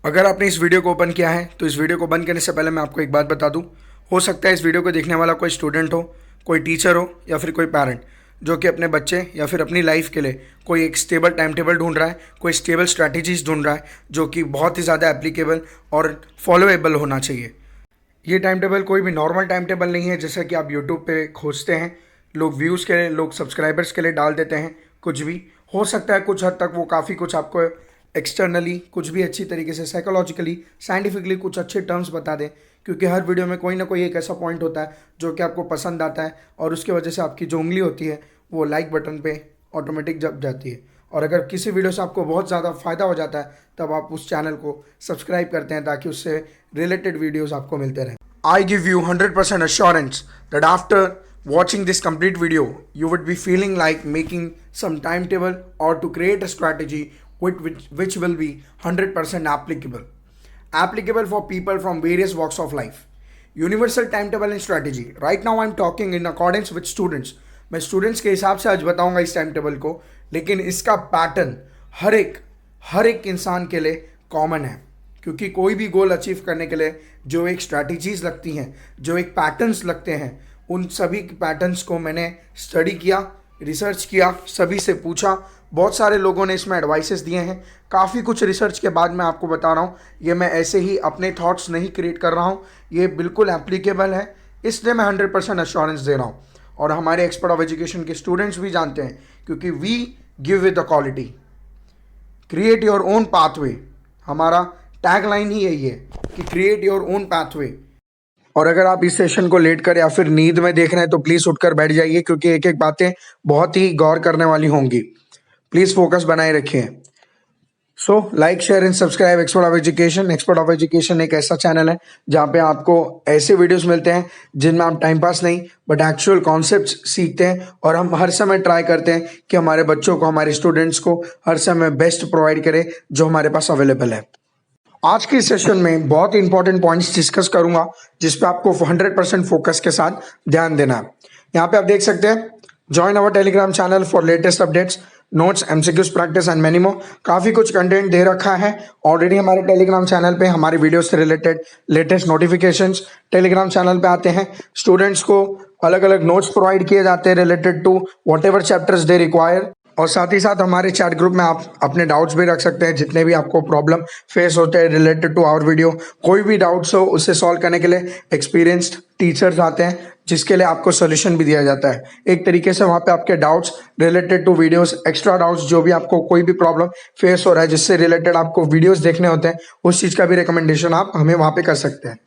अगर आपने इस वीडियो को ओपन किया है तो इस वीडियो को बंद करने से पहले मैं आपको एक बात बता दूं। हो सकता है इस वीडियो को देखने वाला कोई स्टूडेंट हो, कोई टीचर हो या फिर कोई पेरेंट जो कि अपने बच्चे या फिर अपनी लाइफ के लिए कोई एक स्टेबल टाइम टेबल ढूंढ रहा है, कोई स्टेबल स्ट्रैटेजीज ढूंढ रहा है जो कि बहुत ही ज़्यादा एप्लीकेबल और फॉलोएबल होना चाहिए। ये टाइम टेबल कोई भी नॉर्मल टाइम टेबल नहीं है जैसे कि आप यूट्यूब पे खोजते हैं, लोग व्यूज़ के लिए, लोग सब्सक्राइबर्स के लिए डाल देते हैं। कुछ भी हो सकता है, कुछ हद तक वो काफ़ी कुछ आपको एक्सटर्नली कुछ भी अच्छी तरीके से साइकोलॉजिकली साइंटिफिकली कुछ अच्छे टर्म्स बता दें, क्योंकि हर वीडियो में कोई ना कोई एक ऐसा पॉइंट होता है जो कि आपको पसंद आता है और उसकी वजह से आपकी जो उंगली होती है वो लाइक बटन पे ऑटोमेटिक जब जाती है। और अगर किसी वीडियो से आपको बहुत ज़्यादा फ़ायदा हो जाता है तब आप उस चैनल को सब्सक्राइब करते हैं ताकि उससे रिलेटेड वीडियोज़ आपको मिलते रहें। I give you 100% assurance that after watching this complete video, you would be feeling like making some timetable or to create a strategy which will be 100% applicable. Applicable for people from various walks of life. Universal timetable and strategy. Right now I'm talking in accordance with students. मैं students के हिसाब से आज बताऊंगा इस time table को, लेकिन इसका पैटर्न हर एक इंसान के लिए कॉमन है, क्योंकि कोई भी गोल अचीव करने के लिए जो एक स्ट्रैटेजीज लगती हैं, जो एक पैटर्न्स लगते हैं, उन सभी पैटर्न्स को मैंने स्टडी किया, रिसर्च किया, सभी से पूछा। बहुत सारे लोगों ने इसमें एडवाइसेस दिए हैं। काफ़ी कुछ रिसर्च के बाद मैं आपको बता रहा हूँ। ये मैं ऐसे ही अपने थॉट्स नहीं क्रिएट कर रहा हूँ, ये बिल्कुल एप्लीकेबल है, इसलिए मैं 100% अश्योरेंस दे रहा हूँ। और हमारे एक्सपर्ट ऑफ एजुकेशन के स्टूडेंट्स भी जानते हैं, क्योंकि we give with the quality, create your own pathway. हमारा टैग लाइन ही यही है कि क्रिएट योर ओन पाथवे। और अगर आप इस सेशन को लेट कर या फिर नींद में देख रहे हैं तो प्लीज़ उठकर बैठ जाइए, क्योंकि एक एक बातें बहुत ही गौर करने वाली होंगी। प्लीज़ फोकस बनाए रखिए। So like, share and subscribe expert of education. Expert of education एक ऐसा चैनल है जहाँ पे आपको ऐसे वीडियोस मिलते हैं जिनमें आप टाइम पास नहीं बट एक्चुअल कॉन्सेप्ट्स सीखते हैं। और हम हर समय ट्राई करते हैं कि हमारे बच्चों को, हमारे स्टूडेंट्स को हर समय बेस्ट प्रोवाइड करें जो हमारे पास अवेलेबल है। आज के सेशन में बहुत इंपॉर्टेंट पॉइंट्स डिस्कस करूंगा जिस पे आपको 100% फोकस के साथ ध्यान देना है। यहाँ पे आप देख सकते हैं, join our Telegram channel for latest updates, notes, MCQs, practice and many मोर। काफ़ी कुछ कंटेंट दे रखा है ऑलरेडी हमारे टेलीग्राम चैनल पे। हमारे वीडियो से related latest notifications Telegram channel पे आते हैं। स्टूडेंट्स को अलग अलग नोट्स प्रोवाइड किए जाते हैं related to whatever chapters they require. और साथ ही साथ हमारे चैट ग्रुप में आप अपने डाउट्स भी रख सकते हैं, जितने भी आपको प्रॉब्लम फेस होते हैं रिलेटेड टू आवर वीडियो। कोई भी डाउट्स हो उससे सॉल्व करने के लिए एक्सपीरियंस्ड टीचर्स आते हैं, जिसके लिए आपको सोल्यूशन भी दिया जाता है। एक तरीके से वहाँ पे आपके doubts related to videos, extra doubts, जो भी आपको कोई भी प्रॉब्लम फेस हो रहा है जिससे रिलेटेड आपको वीडियोस देखने होते हैं, उस चीज़ का भी रिकमेंडेशन आप हमें वहाँ पे कर सकते हैं।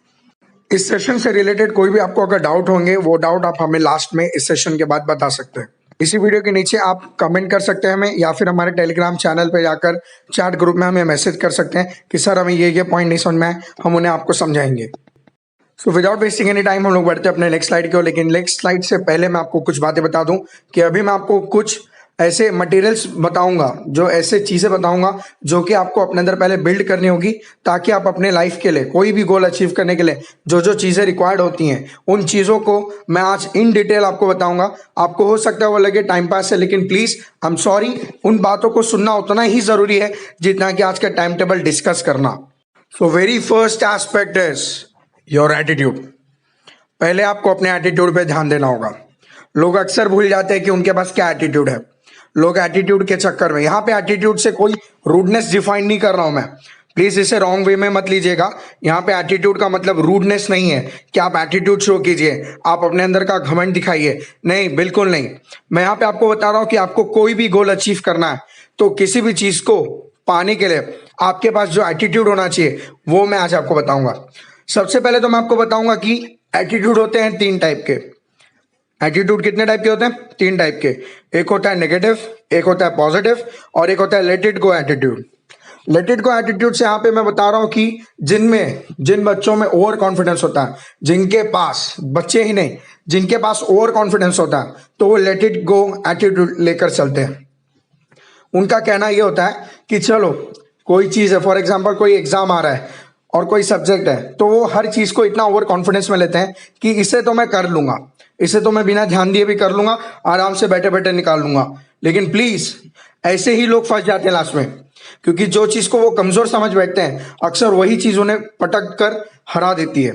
इस सेशन से रिलेटेड कोई भी आपको अगर डाउट होंगे, वो डाउट आप हमें लास्ट में इस सेशन के बाद बता सकते हैं। इसी वीडियो के नीचे आप कमेंट कर सकते हैं हमें, या फिर हमारे टेलीग्राम चैनल पे जाकर चैट ग्रुप में हमें मैसेज कर सकते हैं कि सर हमें ये पॉइंट नहीं समझ में आए, हम उन्हें आपको समझाएंगे। So without wasting any time हम लोग बढ़ते हैं अपने नेक्स्ट स्लाइड की ओर। लेकिन नेक्स्ट स्लाइड से पहले मैं आपको कुछ बातें बता दूं कि अभी मैं आपको कुछ ऐसे मटेरियल्स बताऊंगा, जो ऐसे चीज़ें बताऊंगा जो कि आपको अपने अंदर पहले बिल्ड करनी होगी, ताकि आप अपने लाइफ के लिए कोई भी गोल अचीव करने के लिए जो जो चीज़ें रिक्वायर्ड होती हैं, उन चीज़ों को मैं आज इन डिटेल आपको बताऊंगा। आपको हो सकता है वो लगे टाइम पास है, लेकिन प्लीज़ आई एम सॉरी, उन बातों को सुनना उतना ही ज़रूरी है जितना कि आज का टाइम टेबल डिस्कस करना। So very first aspect is your attitude. पहले आपको अपने एटीट्यूड पे ध्यान देना होगा। लोग अक्सर भूल जाते हैं कि उनके पास क्या एटीट्यूड है। लोग एटीट्यूड के चक्कर में, यहाँ पे एटीट्यूड से कोई रूडनेस डिफाइन नहीं कर रहा हूं मैं, प्लीज इसे रॉन्ग वे में मत लीजिएगा। यहाँ पे एटीट्यूड का मतलब रूडनेस नहीं है कि आप एटीट्यूड शो कीजिए, आप अपने अंदर का घमंड दिखाइए, नहीं, बिल्कुल नहीं। मैं यहाँ पे आपको बता रहा हूँ कि आपको कोई भी गोल अचीव करना है तो किसी भी चीज को पाने के लिए आपके पास जो एटीट्यूड होना चाहिए वो मैं आज आपको बताऊंगा। सबसे पहले तो मैं आपको बताऊंगा कि एटीट्यूड होते हैं 3 टाइप के। एटीट्यूड कितने टाइप के होते हैं? 3 टाइप के। एक होता है नेगेटिव, एक होता है पॉजिटिव, और एक होता है let it go attitude. Let it go attitude से यहाँ पे मैं बता रहा हूँ कि जिन बच्चों में ओवर कॉन्फिडेंस होता है, जिनके पास, बच्चे ही नहीं, जिनके पास ओवर कॉन्फिडेंस होता है, तो वो लेट इट गो एटीट्यूड लेकर चलते हैं। उनका कहना ये होता है कि चलो कोई चीज़ है, फॉर एग्जाम्पल कोई एग्जाम आ रहा है और कोई सब्जेक्ट है, तो वो हर चीज़ को इतना ओवर कॉन्फिडेंस में लेते हैं कि इसे तो मैं कर लूंगा, इसे तो मैं बिना ध्यान दिए भी कर लूंगा, आराम से बैठे बैठे निकाल लूंगा। लेकिन प्लीज, ऐसे ही लोग फंस जाते हैं लास्ट में क्योंकि जो चीज को वो कमजोर समझ बैठते हैं अक्सर वही चीज उन्हें पटक कर हरा देती है।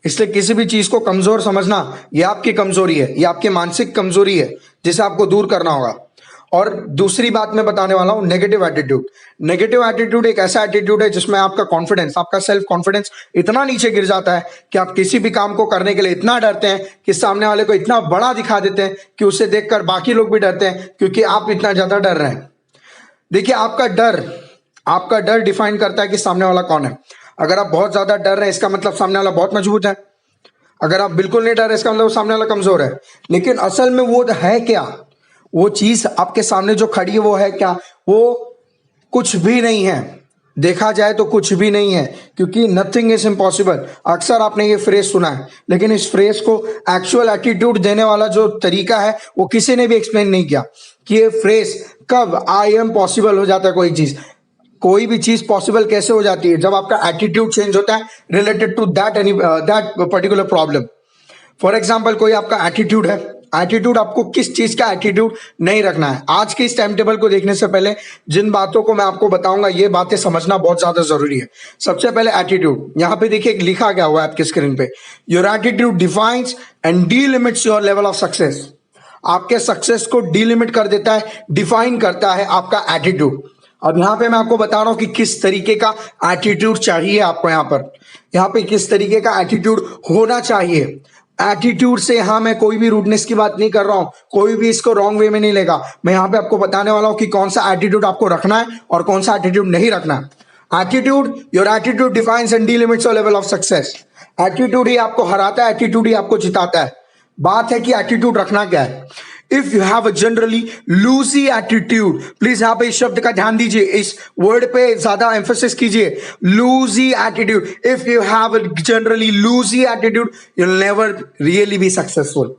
इसलिए किसी भी चीज को कमजोर समझना ये आपकी कमजोरी है, ये आपकी मानसिक कमजोरी है जिसे आपको दूर करना होगा। और दूसरी बात मैं बताने वाला हूं, नेगेटिव एटीट्यूड। नेगेटिव एटीट्यूड एक ऐसा एटीट्यूड है जिसमें आपका कॉन्फिडेंस, आपका सेल्फ कॉन्फिडेंस इतना नीचे गिर जाता है कि आप किसी भी काम को करने के लिए इतना डरते हैं कि सामने वाले को इतना बड़ा दिखा देते हैं कि उसे देखकर बाकी लोग भी डरते हैं, क्योंकि आप इतना ज्यादा डर रहे हैं। देखिए, आपका डर डिफाइन करता है कि सामने वाला कौन है। अगर आप बहुत ज्यादा डर रहे हैं इसका मतलब सामने वाला बहुत मजबूत है। अगर आप बिल्कुल नहीं डर रहे इसका मतलब सामने वाला कमजोर है। लेकिन असल में वो है क्या, वो चीज आपके सामने जो खड़ी है वो है क्या? वो कुछ भी नहीं है। देखा जाए तो कुछ भी नहीं है, क्योंकि नथिंग इज इम्पॉसिबल। अक्सर आपने ये फ्रेज सुना है, लेकिन इस फ्रेज को एक्चुअल एटीट्यूड देने वाला जो तरीका है वो किसी ने भी एक्सप्लेन नहीं किया कि ये फ्रेज कब आई एम पॉसिबल हो जाता है। कोई भी चीज पॉसिबल कैसे हो जाती है? जब आपका एटीट्यूड चेंज होता है related to that particular problem. For example, कोई आपका एटीट्यूड है, एटीट्यूड आपको किस चीज का एटीट्यूड नहीं रखना है। आज के इस टाइम टेबल को देखने से पहले जिन बातों को मैं आपको बताऊंगा ये बातें समझना बहुत ज्यादा जरूरी है। सबसे पहले एटीट्यूड, यहां पे देखिए लिखा गया हुआ है आपके स्क्रीन पे, your attitude defines and delimits your level of success. आपके सक्सेस को डीलिमिट कर देता है, डिफाइन करता है आपका एटीट्यूड। अब यहां पे मैं आपको बता रहा हूं कि किस तरीके का एटीट्यूड चाहिए आपको। यहां पे किस तरीके का एटीट्यूड होना चाहिए। एटीट्यूड से यहां मैं कोई भी रूडनेस की बात नहीं कर रहा हूं, कोई भी इसको रॉन्ग वे में नहीं लेगा। मैं यहां पे आपको बताने वाला हूं कि कौन सा एटीट्यूड आपको रखना है और कौन सा एटीट्यूड नहीं रखना है। Attitude, your attitude defines and delimits your level of success. Attitude ही आपको हराता है, एटीट्यूड ही आपको जिताता है। बात है कि एटीट्यूड रखना क्या है। If you have a generally lousy attitude, please यहां पे इस शब्द का ध्यान दीजिए, इस वर्ड पे ज्यादा एम्फोसिस कीजिए, lousy attitude. If you have a generally lousy attitude you'll never really be successful।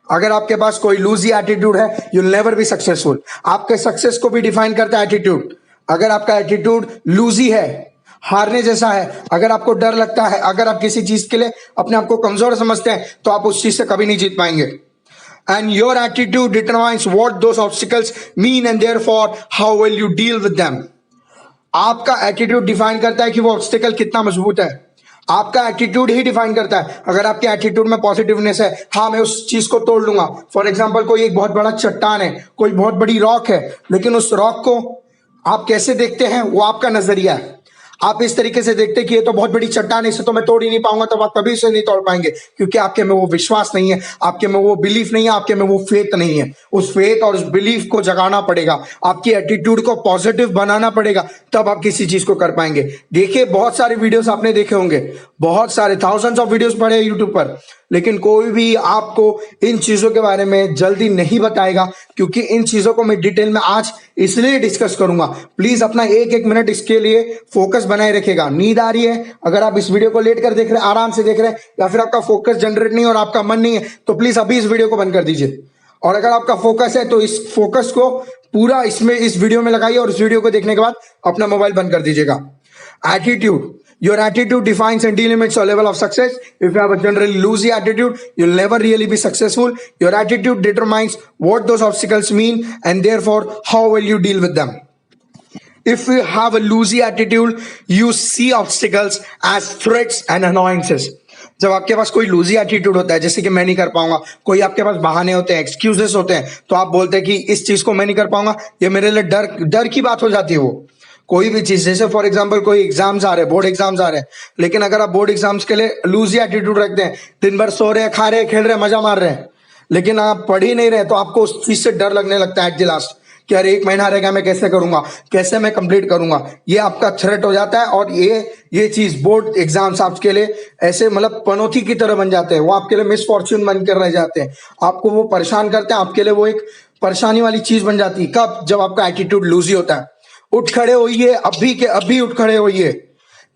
अगर आपके पास कोई लूजी एटीट्यूड है you'll never be successful। आपके सक्सेस को भी डिफाइन करता है एटीट्यूड। अगर आपका एटीट्यूड लूजी है, हारने जैसा है, अगर आपको डर लगता है, अगर आप किसी चीज के लिए अपने आप को कमजोर समझते हैं, तो आप उस चीज से कभी नहीं जीत पाएंगे। And your attitude determines what those obstacles mean and therefore how will you deal with them। आपका एटीट्यूड डिफाइन करता है कि वो ऑब्स्टिकल कितना मजबूत है। आपका एटीट्यूड ही डिफाइन करता है। अगर आपके एटीट्यूड में पॉजिटिवनेस है, हाँ मैं उस चीज को तोड़ लूंगा। फॉर एग्जांपल, कोई एक बहुत बड़ा चट्टान है, कोई बहुत बड़ी रॉक है, लेकिन उस रॉक को आप कैसे देखते हैं वो आपका नजरिया है। आप इस तरीके से देखते हैं कि ये तो बहुत बड़ी चट्टान है, इसे तो मैं तोड़ ही नहीं पाऊंगा, तो आप कभी इसे नहीं तोड़ पाएंगे, क्योंकि आपके में वो विश्वास नहीं है, आपके में वो बिलीफ नहीं है, आपके में वो फेथ नहीं है। उस फेथ और उस बिलीफ को जगाना पड़ेगा, आपकी एटीट्यूड को पॉजिटिव बनाना पड़ेगा, तब आप किसी चीज को कर पाएंगे। देखिए, बहुत सारे वीडियोस आपने देखे होंगे, बहुत सारे थाउजेंड्स ऑफ वीडियोस पड़े हैं यूट्यूब पर, लेकिन कोई भी आपको इन चीजों के बारे में जल्दी नहीं बताएगा, क्योंकि इन चीजों को मैं डिटेल में आज इसलिए डिस्कस करूंगा। प्लीज अपना एक एक मिनट इसके लिए फोकस बनाए रखेगा। नींद आ रही है, अगर आप इस वीडियो को लेट कर देख रहे हैं, आराम से देख रहे हैं, या फिर आपका फोकस जनरेट नहीं और आपका मन नहीं है, तो प्लीज अभी इस वीडियो को बंद कर दीजिए। और अगर आपका फोकस है तो इस फोकस को पूरा इस वीडियो में लगाइए, और इस वीडियो को देखने के बाद अपना मोबाइल बंद कर दीजिएगा। Attitude, your attitude defines and delimits your level of success। If you have a generally loosey attitude, you'll never really be successful। Your attitude determines what those obstacles mean and therefore how will you deal with them। If you have a loosey attitude, you see obstacles as threats and annoyances। जब आपके पास कोई लूजी attitude होता है, जैसे कि मैं नहीं कर पाऊंगा, कोई आपके पास बहाने होते हैं, एक्सक्यूजेस होते हैं, तो आप बोलते हैं कि इस चीज को मैं नहीं कर पाऊंगा, ये मेरे लिए डर की बात हो जाती है। वो कोई भी चीज, जैसे फॉर एग्जांपल कोई एग्जाम्स आ रहे हैं, बोर्ड एग्जाम्स आ रहे हैं, लेकिन अगर आप बोर्ड एग्जाम्स के लिए लूजी एटीट्यूड रखते हैं, दिन भर सो रहे हैं, खा रहे हैं, खेल रहे हैं, मजा मार रहे हैं, लेकिन आप पढ़ ही नहीं रहे, तो आपको उस चीज से डर लगने लगता है एट द लास्ट कि अरे 1 महीना रहेगा, मैं कैसे करूंगा, कैसे मैं कंप्लीट करूंगा। ये आपका थ्रेट हो जाता है, और ये चीज बोर्ड एग्जाम्स आपके लिए ऐसे मतलब पनौती की तरह बन जाते हैं। वो आपके लिए मिसफॉर्च्यून बनकर रह जाते हैं, आपको वो परेशान करते हैं, आपके लिए वो एक परेशानी वाली चीज बन जाती है। कब? जब आपका एटीट्यूड लूजी होता है। उठ खड़े होइए, अभी के अभी उठ खड़े होइए।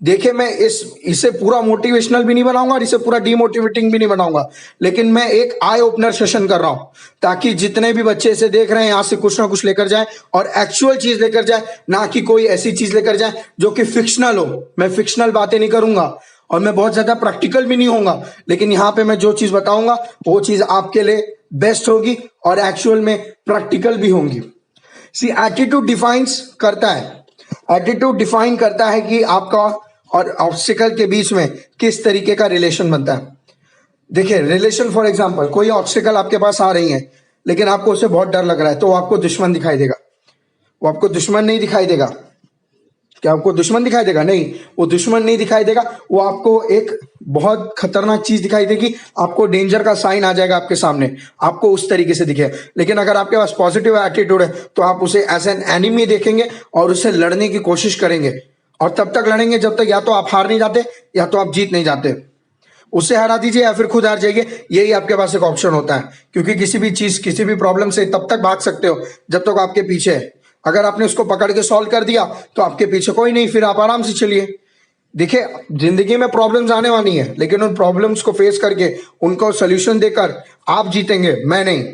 देखिए, मैं इसे पूरा मोटिवेशनल भी नहीं बनाऊंगा और इसे पूरा डीमोटिवेटिंग भी नहीं बनाऊंगा, लेकिन मैं एक आई ओपनर सेशन कर रहा हूं, ताकि जितने भी बच्चे इसे देख रहे हैं यहां से कुछ ना कुछ लेकर जाए, और एक्चुअल चीज लेकर जाए, ना कि कोई ऐसी चीज लेकर जाए जो कि फिक्शनल हो। मैं फिक्शनल बातें नहीं करूंगा और मैं बहुत ज्यादा प्रैक्टिकल भी नहीं होऊंगा, लेकिन यहां पे मैं जो चीज बताऊंगा वो चीज आपके लिए बेस्ट होगी और एक्चुअल में प्रैक्टिकल भी होंगी। सी, एटीट्यूड डिफाइंस करता है एटीट्यूड डिफाइन करता है कि आपका और ऑब्स्टिकल के बीच में किस तरीके का रिलेशन बनता है। देखिए रिलेशन, फॉर एग्जांपल कोई ऑब्स्टिकल आपके पास आ रही है लेकिन आपको उससे बहुत डर लग रहा है, तो वो आपको दुश्मन दिखाई देगा। वो आपको दुश्मन नहीं दिखाई देगा। क्या आपको दुश्मन दिखाई देगा? नहीं, वो दुश्मन नहीं दिखाई देगा, वो आपको एक बहुत खतरनाक चीज दिखाई देगी, आपको डेंजर का साइन आ जाएगा आपके सामने, आपको उस तरीके से दिखे। लेकिन अगर आपके पास पॉजिटिव एटीट्यूड है तो आप उसे एज एन एनिमी देखेंगे और उससे लड़ने की कोशिश करेंगे, और तब तक लड़ेंगे जब तक या तो आप हार नहीं जाते या तो आप जीत नहीं जाते। उससे हरा दीजिए या फिर खुद हार जाइए, यही आपके पास एक ऑप्शन होता है। क्योंकि किसी भी चीज, किसी भी प्रॉब्लम से तब तक भाग सकते हो जब तक आपके पीछे है। अगर आपने उसको पकड़ के सॉल्व कर दिया तो आपके पीछे कोई नहीं, फिर आप आराम से चलिए। देखिए जिंदगी में प्रॉब्लम्स आने वाली हैं, लेकिन उन प्रॉब्लम्स को फेस करके उनको सोल्यूशन देकर आप जीतेंगे, मैं नहीं।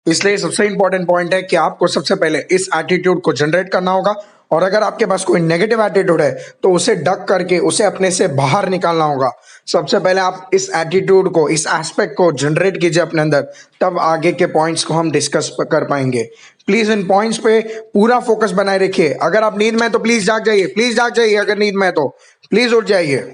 इसलिए सबसे इंपॉर्टेंट पॉइंट है कि आपको सबसे पहले इस एटीट्यूड को जनरेट करना होगा, और अगर आपके पास कोई नेगेटिव एटीट्यूड है तो उसे डक करके उसे अपने से बाहर निकालना होगा। सबसे पहले आप इस एटीट्यूड को, इस एस्पेक्ट को जनरेट कीजिए अपने अंदर, तब आगे के पॉइंट्स को हम डिस्कस कर पाएंगे। प्लीज इन पॉइंट्स पे पूरा फोकस बनाए रखिए। अगर आप नींद में हैं तो प्लीज जाग जाइए, प्लीज जाग जाइए। अगर नींद में है तो प्लीज उठ जाइए।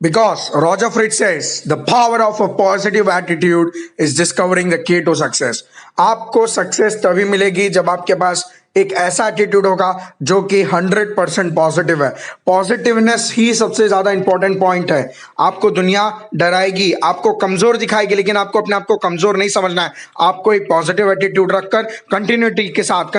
Because Roger Fritz says the power of a positive attitude is discovering the key to success. आपको सक्सेस तभी मिलेगी जब आपके पास एक ऐसा एटीट्यूड होगा जो कि 100% पॉजिटिव है। पॉजिटिवनेस ही सबसे ज्यादा इंपॉर्टेंट पॉइंट है। आपको दुनिया डराएगी, आपको कमजोर दिखाएगी, लेकिन आपको अपने आप को कमजोर नहीं समझना है। आपको एक पॉजिटिव एटीट्यूड रखकर कंटिन्यूटी के साथ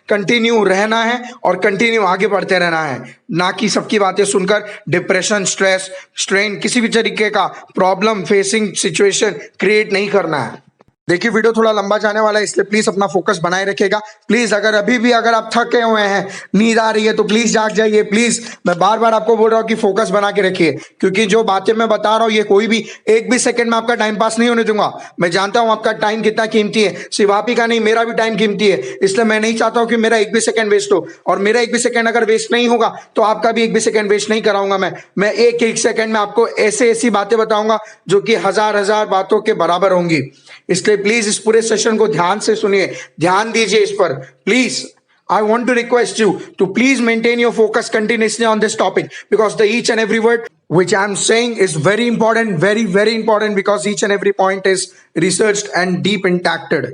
कंटिन्यू रहना है और कंटिन्यू आगे बढ़ते रहना है, ना कि सबकी बातें सुनकर डिप्रेशन, स्ट्रेस, स्ट्रेन, किसी भी तरीके का प्रॉब्लम फेसिंग सिचुएशन क्रिएट नहीं करना है। देखिए वीडियो थोड़ा लंबा जाने वाला है, इसलिए प्लीज अपना फोकस बनाए रखिएगा। प्लीज अगर अभी भी अगर आप थके हुए हैं, नींद आ रही है, तो प्लीज जाग जाइए। प्लीज मैं बार बार आपको बोल रहा हूँ कि फोकस बना के रखिए, क्योंकि जो बातें मैं बता रहा हूँ ये कोई भी एक भी सेकंड में आपका टाइम पास नहीं होने दूंगा। मैं जानता हूँ आपका टाइम कितना कीमती है, सिर्फ आप ही का नहीं, मेरा भी टाइम कीमती है। इसलिए मैं नहीं चाहता हूँ कि मेरा एक भी सेकंड वेस्ट हो, और मेरा एक भी सेकंड अगर वेस्ट नहीं होगा तो आपका भी एक भी सेकंड वेस्ट नहीं कराऊंगा। मैं एक एक सेकंड में आपको ऐसे ऐसी बातें बताऊंगा जो कि हजार बातों के बराबर होंगी। इसलिए प्लीज इस पूरे सेशन को ध्यान से सुनिए, ध्यान दीजिए इस पर please. I want to request you to please maintain your focus continuously on this topic, because the each and every word which I am saying is very important, very important, because each and every point is researched and deep impacted.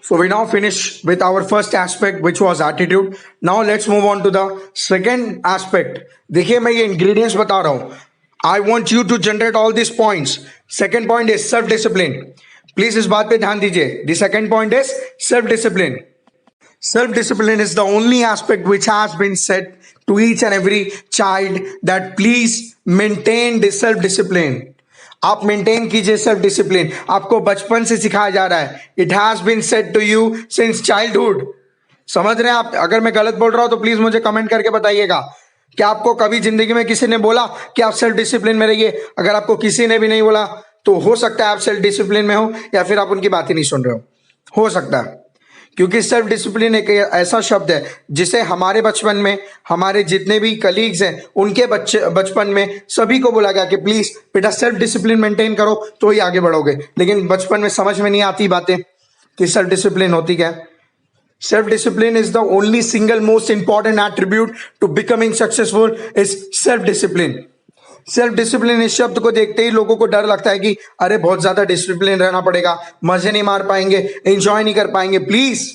So we now finish with our first aspect, which was attitude. Now let's move on to the second aspect. देखिए मैं ये ingredients बता रहा हूँ. I want you to generate all these points. Second point is self discipline. Please इस बात पे ध्यान दीजिए. The second point is self discipline. Self discipline is the only aspect which has been said to each and every child that please maintain this self discipline. आप maintain कीजिए self discipline. आपको बचपन से सिखाया जा रहा है. It has been said to you since childhood. समझ रहे हैं आप? अगर मैं गलत बोल रहा हूं तो प्लीज मुझे कमेंट करके बताइएगा. क्या आपको कभी जिंदगी में किसी ने बोला कि आप सेल्फ डिसिप्लिन में रहिए? अगर आपको किसी ने भी नहीं बोला तो हो सकता है आप सेल्फ डिसिप्लिन में हो, या फिर आप उनकी बातें नहीं सुन रहे हो सकता है. क्योंकि सेल्फ डिसिप्लिन एक ऐसा शब्द है जिसे हमारे बचपन में, हमारे जितने भी कलीग्स हैं उनके बचपन में सभी को बोला गया कि प्लीज बेटा सेल्फ डिसिप्लिन मेंटेन करो तो ही आगे बढ़ोगे. लेकिन बचपन में समझ में नहीं आती बातें कि सेल्फ डिसिप्लिन होती क्या है. Self discipline is the only single most important attribute to becoming successful is self discipline. Self discipline इस शब्द को देखते ही लोगों को डर लगता है कि अरे बहुत ज्यादा डिसिप्लिन रहना पड़ेगा, मजे नहीं मार पाएंगे, एंजॉय नहीं कर पाएंगे. प्लीज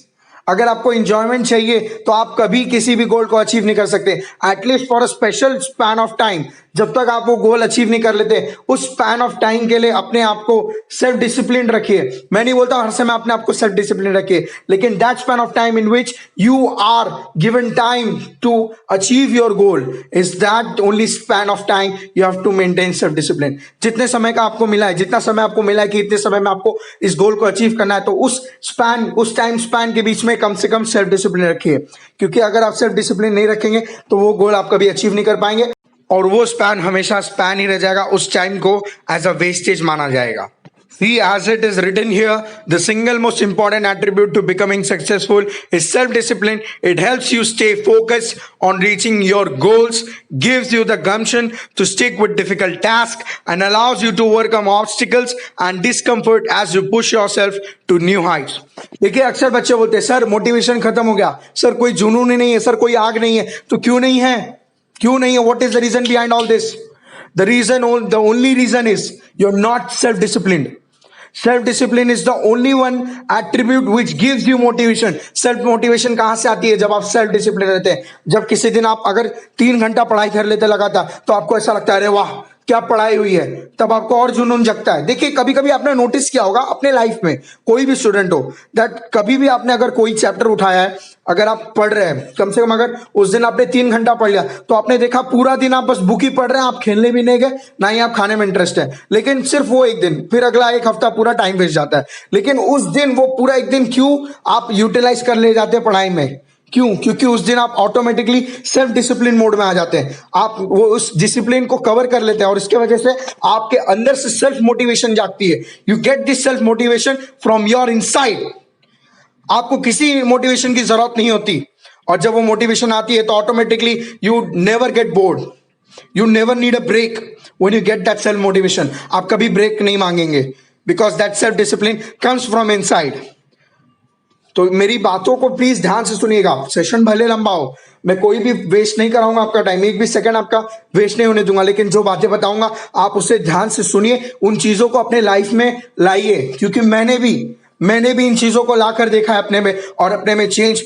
अगर आपको एंजॉयमेंट चाहिए तो आप कभी किसी भी गोल को अचीव नहीं कर सकते. At least for a special span of time, जब तक आप वो गोल अचीव नहीं कर लेते उस स्पैन ऑफ टाइम के लिए अपने आप को सेल्फ डिसिप्लिन रखिए. मैं नहीं बोलता हर समय अपने आप को सेल्फ डिसिप्लिन रखिए, लेकिन that span of time in which you are given time to achieve your goal is that only span of time you have to maintain self discipline. जितने समय का आपको मिला है, जितना समय आपको मिला है कि इतने समय में आपको इस गोल को अचीव करना है, तो उस स्पैन, उस टाइम स्पैन के बीच में कम से कम सेल्फ डिसिप्लिन रखिए. क्योंकि अगर आप सेल्फ डिसिप्लिन नहीं रखेंगे तो वो गोल आप कभी अचीव नहीं कर पाएंगे, और वो स्पैन हमेशा स्पैन ही रह जाएगा. उस टाइम को एज अ वेस्टेज माना जाएगा. See, as it is written here, the single most important attribute to becoming successful is self-discipline. It helps you stay focused on reaching your goals, gives you the gumption to stick with difficult tasks, and allows you to overcome obstacles and discomfort as you push yourself to new heights. देखिए, अक्सर बच्चे बोलते हैं sir motivation खत्म हो गया, sir कोई जुनून ही नहीं है, सर कोई आग नहीं है. तो क्यों नहीं है? क्यों नहीं है? What is the reason behind all this? The only reason is you're not self-disciplined. Self-discipline is the only one attribute which gives you motivation. Self motivation कहां से आती है? जब आप self discipline रहते हैं. जब किसी दिन आप अगर 3 घंटा पढ़ाई कर लेते लगातार, तो आपको ऐसा लगता है अरे वाह क्या पढ़ाई हुई है, तब आपको और जुनून जगता है. देखिए, कभी कभी आपने नोटिस किया होगा अपने लाइफ में, कोई भी स्टूडेंट हो, दैट कभी भी आपने अगर कोई चैप्टर उठाया है, अगर आप पढ़ रहे हैं, कम से कम अगर उस दिन आपने 3 घंटा पढ़ लिया, तो आपने देखा पूरा दिन आप बस बुक ही पढ़ रहे हैं, आप खेलने भी नहीं गए, ना ही आप खाने में इंटरेस्ट है. लेकिन सिर्फ वो एक दिन, फिर अगला एक हफ्ता पूरा टाइम वेस्ट जाता है. लेकिन उस दिन, वो पूरा एक दिन क्यों आप यूटिलाइज कर ले जाते हैं पढ़ाई में? क्यों? क्योंकि उस दिन आप ऑटोमेटिकली सेल्फ डिसिप्लिन मोड में आ जाते हैं. आप वो उस डिसिप्लिन को कवर कर लेते हैं और इसके वजह से आपके अंदर से सेल्फ मोटिवेशन जागती है. You get this self motivation from your inside. आपको किसी मोटिवेशन की जरूरत नहीं होती, और जब वो मोटिवेशन आती है तो automatically you never get bored, you never need a break. When you get that self motivation, आप कभी ब्रेक नहीं मांगेंगे, because that self discipline comes from inside. तो मेरी बातों को प्लीज ध्यान से सुनिएगा. सेशन भले लंबा हो, मैं कोई भी वेस्ट नहीं कराऊंगा आपका टाइम, एक भी सेकंड आपका वेस्ट नहीं होने दूंगा, लेकिन जो बातें बताऊंगा आप उसे ध्यान से सुनिए, उन चीजों को अपने लाइफ में लाइए. क्योंकि मैंने भी इन चीजों को लाकर देखा है अपने में, और अपने में चेंज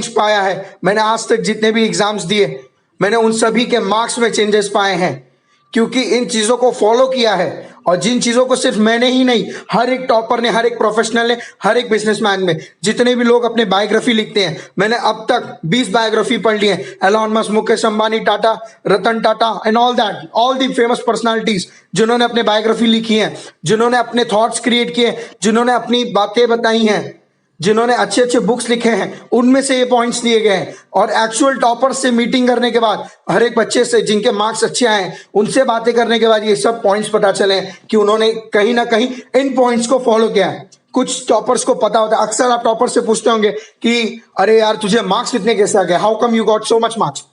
पाया है. मैंने आज तक जितने भी एग्जाम्स दिए, मैंने उन सभी के मार्क्स में चेंजेस पाए हैं, क्योंकि इन चीजों को फॉलो किया है. और जिन चीजों को सिर्फ मैंने ही नहीं, हर एक टॉपर ने, हर एक प्रोफेशनल ने, हर एक बिजनेसमैन में, जितने भी लोग अपने बायोग्राफी लिखते हैं, मैंने अब तक 20 बायोग्राफी पढ़ ली है. Elon Musk, Mukesh Ambani, Tata, Ratan Tata and all the famous personalities जिन्होंने अपने बायोग्राफी लिखी है, जिन्होंने अपने थॉट्स क्रिएट किए, जिन्होंने अपनी बातें बताई हैं, जिन्होंने अच्छे अच्छे बुक्स लिखे हैं, उनमें से ये पॉइंट्स दिए गए हैं. और एक्चुअल टॉपर्स से मीटिंग करने के बाद, हर एक बच्चे से जिनके मार्क्स अच्छे आए, उनसे बातें करने के बाद ये सब पॉइंट्स पता चले कि उन्होंने कहीं ना कहीं इन पॉइंट्स को फॉलो किया है. कुछ टॉपर्स को पता होता है. अक्सर आप टॉपर से पूछते होंगे कि अरे यार तुझे मार्क्स इतने कैसे आ गए, how come you got so much marks?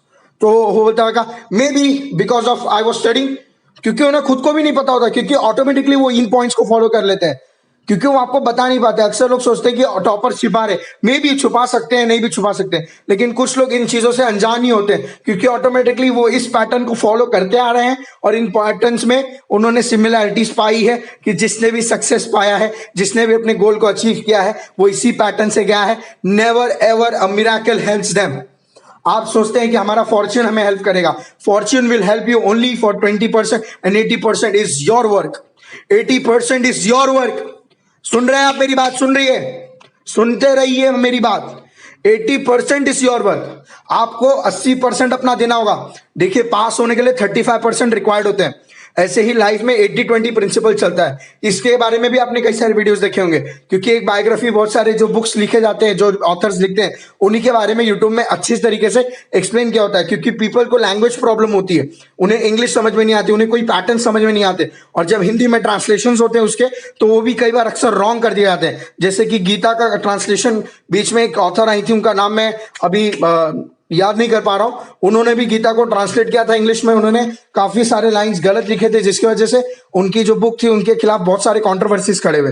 तो वो बोलता होगा may be because of I was studying. क्योंकि उन्हें खुद को भी नहीं पता होता, क्योंकि ऑटोमेटिकली वो इन पॉइंट्स को फॉलो कर लेते हैं, क्योंकि वो आपको बता नहीं पाते. अक्सर लोग सोचते हैं कि टॉपर छिपा रहे, मे भी छुपा सकते हैं, नहीं भी छुपा सकते हैं, लेकिन कुछ लोग इन चीजों से अनजान ही होते हैं, क्योंकि ऑटोमेटिकली वो इस पैटर्न को फॉलो करते आ रहे हैं, और इन पैटर्न्स में उन्होंने सिमिलैरिटीज पाई है कि जिसने भी सक्सेस पाया है, जिसने भी अपने गोल को अचीव किया है, वो इसी पैटर्न से गया है. Never ever a miracle helps them. आप सोचते हैं कि हमारा फॉर्च्यून हमें हेल्प करेगा. Fortune will help you only for 20%, and 80% is your work. 80% is your work. सुन रहे हैं आप मेरी बात? सुन रही है? सुनते रहिए मेरी बात. 80% इज योर वर्क. आपको 80% अपना देना होगा. देखिए, पास होने के लिए 35% रिक्वायर्ड होते हैं. ऐसे ही लाइफ में 80-20 प्रिंसिपल चलता है. इसके बारे में भी आपने कई सारे वीडियोस देखे होंगे, क्योंकि एक बायोग्राफी, बहुत सारे जो बुक्स लिखे जाते हैं, जो ऑथर्स लिखते हैं, उन्हीं के बारे में यूट्यूब में अच्छी तरीके से एक्सप्लेन किया होता है. क्योंकि पीपल को लैंग्वेज प्रॉब्लम होती है, उन्हें इंग्लिश समझ में नहीं आती, उन्हें कोई पैटर्न समझ में नहीं आते, और जब हिंदी में ट्रांसलेशन होते हैं उसके, तो वो भी कई बार अक्सर रॉन्ग कर दिए जाते हैं. जैसे कि गीता का ट्रांसलेशन, बीच में एक ऑथर आई थी, उनका नाम मैं अभी याद नहीं कर पा रहा हूं, उन्होंने भी गीता को ट्रांसलेट किया था इंग्लिश में. उन्होंने काफी सारे लाइंस गलत लिखे थे, जिसकी वजह से उनकी जो बुक थी उनके खिलाफ बहुत सारे कंट्रोवर्सीज खड़े हुए.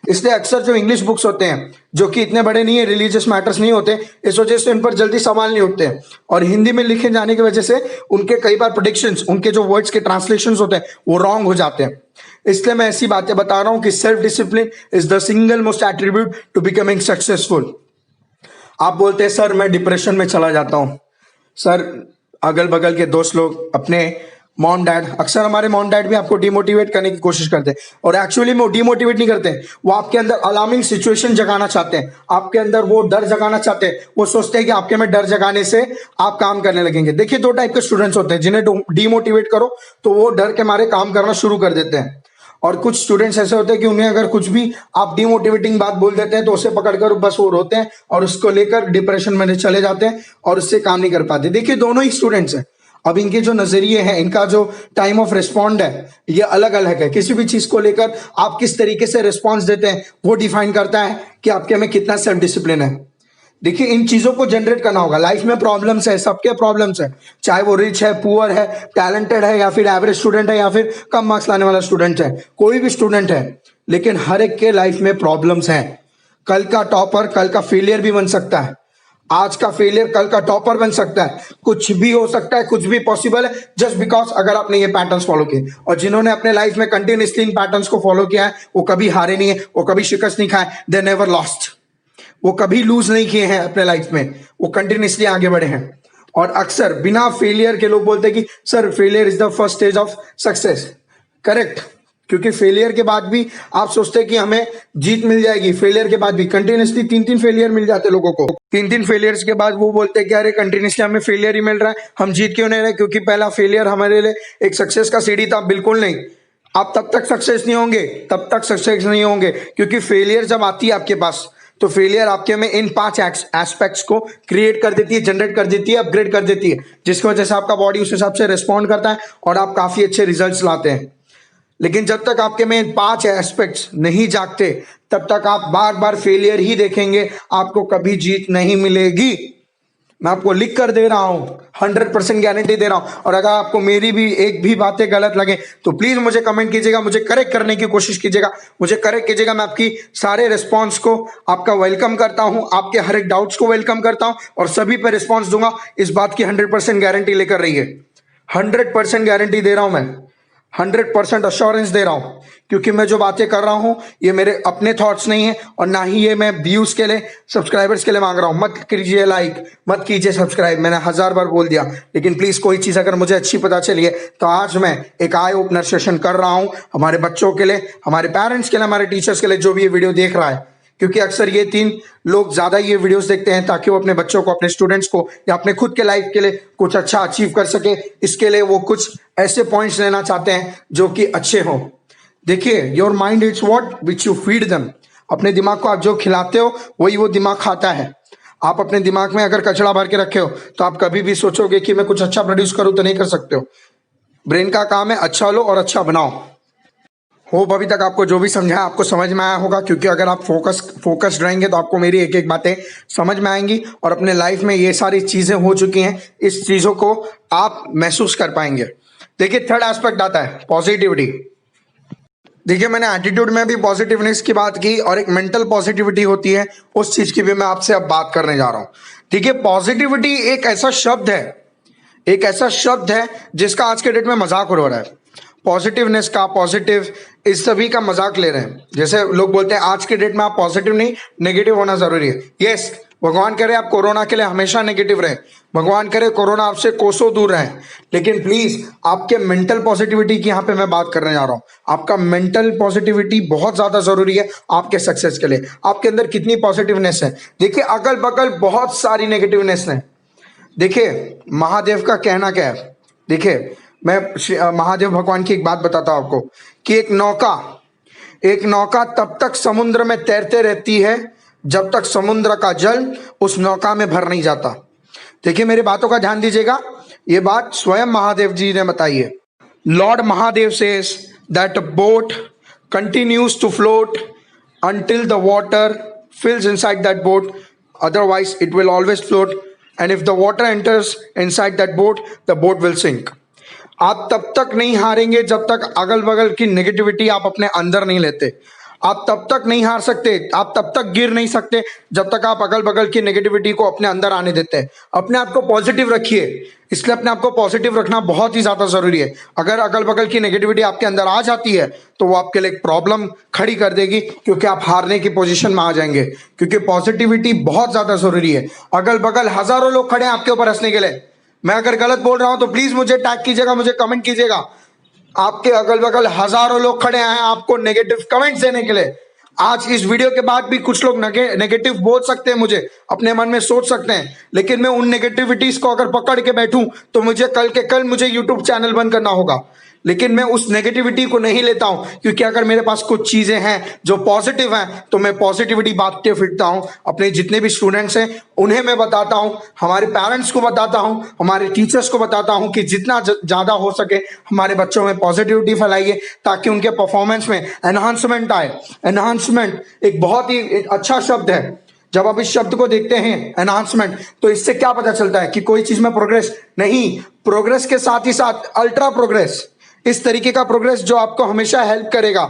इसलिए अक्सर जो इंग्लिश बुक्स होते हैं, जो कि इतने बड़े नहीं है, रिलीजियस मैटर्स नहीं होते, इस वजह से उन पर जल्दी सवाल नहीं उठते हैं. और हिंदी में लिखे जाने की वजह से उनके कई बार प्रेडिक्शंस, उनके जो वर्ड्स के ट्रांसलेशन होते हैं, वो रॉन्ग हो जाते हैं. इसलिए मैं ऐसी बातें बता रहा हूं कि self discipline is the single most attribute to becoming successful. आप बोलते हैं सर मैं डिप्रेशन में चला जाता हूं. सर, अगल बगल के दोस्त लोग, अपने मॉम डैड, अक्सर हमारे मॉम डैड भी आपको डिमोटिवेट करने की कोशिश करते हैं, और एक्चुअली में वो डिमोटिवेट नहीं करते हैं, वो आपके अंदर अलार्मिंग सिचुएशन जगाना चाहते हैं, आपके अंदर वो डर जगाना चाहते हैं. वो सोचते हैं कि आपके में डर जगाने से आप काम करने लगेंगे. देखिए, 2 टाइप के स्टूडेंट्स होते हैं, जिन्हें डिमोटिवेट करो तो वो डर के मारे काम करना शुरू कर देते हैं, और कुछ स्टूडेंट्स ऐसे होते हैं कि उन्हें अगर कुछ भी आप डिमोटिवेटिंग बात बोल देते हैं तो उसे पकड़कर बस वो रोते हैं और उसको लेकर डिप्रेशन में चले जाते हैं और उससे काम नहीं कर पाते. देखिए, दोनों ही स्टूडेंट्स हैं. अब इनके जो नजरिए हैं, इनका जो टाइम ऑफ रिस्पॉन्ड है, ये अलग अलग है। किसी भी चीज को लेकर आप किस तरीके से रिस्पॉन्स देते हैं वो डिफाइन करता है कि आपके में कितना सेल्फ डिसिप्लिन है। देखिए, इन चीजों को जनरेट करना होगा। लाइफ में प्रॉब्लम्स है, सबके प्रॉब्लम्स है, चाहे वो रिच है, पुअर है, टैलेंटेड है, या फिर एवरेज स्टूडेंट है, या फिर कम मार्क्स लाने वाला स्टूडेंट है, कोई भी स्टूडेंट है, लेकिन हर एक के लाइफ में प्रॉब्लम्स हैं। कल का टॉपर कल का फेलियर भी बन सकता है, आज का फेलियर कल का टॉपर बन सकता है, कुछ भी हो सकता है, कुछ भी पॉसिबल है, जस्ट बिकॉज अगर आपने ये पैटर्न्स फॉलो किए। और जिन्होंने अपने लाइफ में कंटिन्यूसली इन पैटर्न्स को फॉलो किया है, वो कभी हारे नहीं है, वो कभी शिकस्त नहीं खाए, दे नेवर लॉस्ट। वो कभी लूज नहीं किए हैं अपने लाइफ में, वो कंटिन्यूसली आगे बढ़े हैं। और अक्सर बिना फेलियर के लोग बोलते हैं कि sir failure is the first stage of success. Correct, क्योंकि फेलियर के बाद भी आप सोचते हैं कि हमें जीत मिल जाएगी, फेलियर के बाद भी कंटिन्यूसली 3-3 फेलियर मिल जाते लोगों को। 3-3 फेलियर्स के बाद वो बोलते हैं कि अरे कंटिन्यूसली हमें फेलियर ही मिल रहा है, हम जीत क्यों नहीं रहे? क्योंकि पहला फेलियर हमारे लिए एक सक्सेस का सीढ़ी था। बिल्कुल नहीं, आप तब तक सक्सेस नहीं होंगे, तब तक सक्सेस नहीं होंगे, क्योंकि फेलियर जब आती है आपके पास, तो फेलियर आपके में इन 5 एस्पेक्ट्स को क्रिएट कर देती है, जनरेट कर देती है, अपग्रेड कर देती है, जिसकी वजह से आपका बॉडी उस हिसाब से रिस्पॉन्ड करता है और आप काफी अच्छे रिजल्ट्स लाते हैं। लेकिन जब तक आपके में इन 5 एस्पेक्ट्स नहीं जागते, तब तक आप बार बार फेलियर ही देखेंगे, आपको कभी जीत नहीं मिलेगी। मैं आपको लिख कर दे रहा हूं, 100% गारंटी दे रहा हूं। और अगर आपको मेरी भी एक भी बातें गलत लगे तो प्लीज मुझे कमेंट कीजिएगा, मुझे करेक्ट करने की कोशिश कीजिएगा, मुझे करेक्ट कीजिएगा। मैं आपकी सारे रिस्पॉन्स को आपका वेलकम करता हूं, आपके हर एक डाउट्स को वेलकम करता हूं और सभी पे रिस्पॉन्स दूंगा। इस बात की 100% गारंटी लेकर रहिए, 100% गारंटी दे रहा हूं मैं, 100% अश्योरेंस दे रहा हूं, क्योंकि मैं जो बातें कर रहा हूं ये मेरे अपने थॉट्स नहीं है और ना ही ये मैं व्यूज के लिए, सब्सक्राइबर्स के लिए मांग रहा हूं। मत कीजिए लाइक, मत कीजिए सब्सक्राइब, मैंने 1000 बार बोल दिया। लेकिन प्लीज कोई चीज अगर मुझे अच्छी पता चली है तो आज मैं एक आई ओपनर सेशन कर रहा हूं हमारे बच्चों के लिए, हमारे पेरेंट्स के लिए, हमारे टीचर्स के लिए, जो भी ये वीडियो देख रहा है। क्योंकि अक्सर ये 3 लोग ज्यादा ये वीडियोस देखते हैं ताकि वो अपने बच्चों को, अपने स्टूडेंट्स को या अपने खुद के लाइफ के लिए कुछ अच्छा अचीव कर सके। इसके लिए वो कुछ ऐसे पॉइंट्स लेना चाहते हैं जो कि अच्छे हों। देखिए, your mind it's what which you feed them. अपने दिमाग को आप जो खिलाते हो वही वो दिमाग खाता है। आप अपने दिमाग में अगर कचरा भर के रखे हो तो आप कभी भी सोचोगे कि मैं कुछ अच्छा प्रोड्यूस करूं तो नहीं कर सकते हो। ब्रेन का काम है अच्छा लो और अच्छा बनाओ। होप अभी तक आपको जो भी समझाया आपको समझ में आया होगा, क्योंकि अगर आप फोकस्ड रहेंगे तो आपको मेरी एक एक बातें समझ में आएंगी और अपने लाइफ में ये सारी चीजें हो चुकी हैं, इस चीजों को आप महसूस कर पाएंगे। देखिए, थर्ड एस्पेक्ट आता है पॉजिटिविटी। देखिए, मैंने एटीट्यूड में भी पॉजिटिवनेस की बात की और एक मेंटल पॉजिटिविटी होती है, उस चीज की भी मैं आपसे अब बात करने जा रहा हूं। ठीक है, पॉजिटिविटी एक ऐसा शब्द है, एक ऐसा शब्द है जिसका आज के डेट में मजाक उड़ रहा है। पॉजिटिवनेस का, पॉजिटिव, इस सभी का मजाक ले रहे हैं। जैसे लोग बोलते हैं आज के डेट में आप पॉजिटिव नहीं, नेगेटिव होना जरूरी है। यस, भगवान करे आप कोरोना के लिए हमेशा नेगेटिव रहे, भगवान करे कोरोना आपसे कोसों दूर रहे, लेकिन प्लीज आपके मेंटल पॉजिटिविटी की यहाँ पे मैं बात करने जा रहा हूँ। आपका मेंटल पॉजिटिविटी बहुत ज्यादा जरूरी है आपके सक्सेस के लिए। आपके अंदर कितनी पॉजिटिवनेस है? देखिए, अगल बगल बहुत सारी नेगेटिवनेस है। देखिए, महादेव का कहना क्या है? देखिए, मैं महादेव भगवान की एक बात बताता हूं आपको कि एक नौका तब तक समुद्र में तैरते रहती है जब तक समुद्र का जल उस नौका में भर नहीं जाता। देखिए, मेरी बातों का ध्यान दीजिएगा, ये बात स्वयं महादेव जी ने बताई है। Lord Mahadev says that a boat continues to float until the water fills inside that boat, otherwise it will always float, and if the water enters inside that boat, the boat will sink. आप तब तक नहीं हारेंगे जब तक अगल बगल की negativity आप अपने अंदर नहीं लेते। आप तब तक नहीं हार सकते, आप तब तक गिर नहीं सकते जब तक आप अगल बगल की नेगेटिविटी को अपने अंदर आने देते हैं। अपने आप को पॉजिटिव रखिए, इसलिए अपने आप को पॉजिटिव रखना बहुत ही ज्यादा जरूरी है। अगर अगल बगल की नेगेटिविटी आपके अंदर आ जाती है तो वो आपके लिए एक प्रॉब्लम खड़ी कर देगी, क्योंकि आप हारने की पोजीशन में आ जाएंगे। क्योंकि पॉजिटिविटी बहुत ज्यादा जरूरी है। अगल बगल हजारों लोग खड़े हैं आपके ऊपर हंसने के लिए। मैं अगर गलत बोल रहा हूं तो प्लीज मुझे टैग कीजिएगा, मुझे कमेंट कीजिएगा। आपके अगल बगल हजारों लोग खड़े हैं आपको नेगेटिव कमेंट्स देने के लिए। आज इस वीडियो के बाद भी कुछ लोग नेगेटिव बोल सकते हैं, मुझे अपने मन में सोच सकते हैं, लेकिन मैं उन नेगेटिविटीज को अगर पकड़ के बैठूं तो मुझे कल के कल मुझे यूट्यूब चैनल बंद करना होगा। लेकिन मैं उस नेगेटिविटी को नहीं लेता हूं, क्योंकि अगर मेरे पास कुछ चीजें हैं जो पॉजिटिव हैं तो मैं पॉजिटिविटी बांटते फिरता हूं। अपने जितने भी स्टूडेंट्स हैं उन्हें मैं बताता हूं, हमारे पेरेंट्स को बताता हूं, हमारे टीचर्स को बताता हूं कि जितना ज्यादा हो सके हमारे बच्चों में पॉजिटिविटी फैलाइए, ताकि उनके परफॉर्मेंस में एनहांसमेंट आए। एनहांसमेंट एक बहुत ही अच्छा शब्द है। जब आप इस शब्द को देखते हैं एनहांसमेंट, तो इससे क्या पता चलता है कि कोई चीज में प्रोग्रेस नहीं, प्रोग्रेस के साथ ही साथ अल्ट्रा प्रोग्रेस, इस तरीके का प्रोग्रेस जो आपको हमेशा हेल्प करेगा।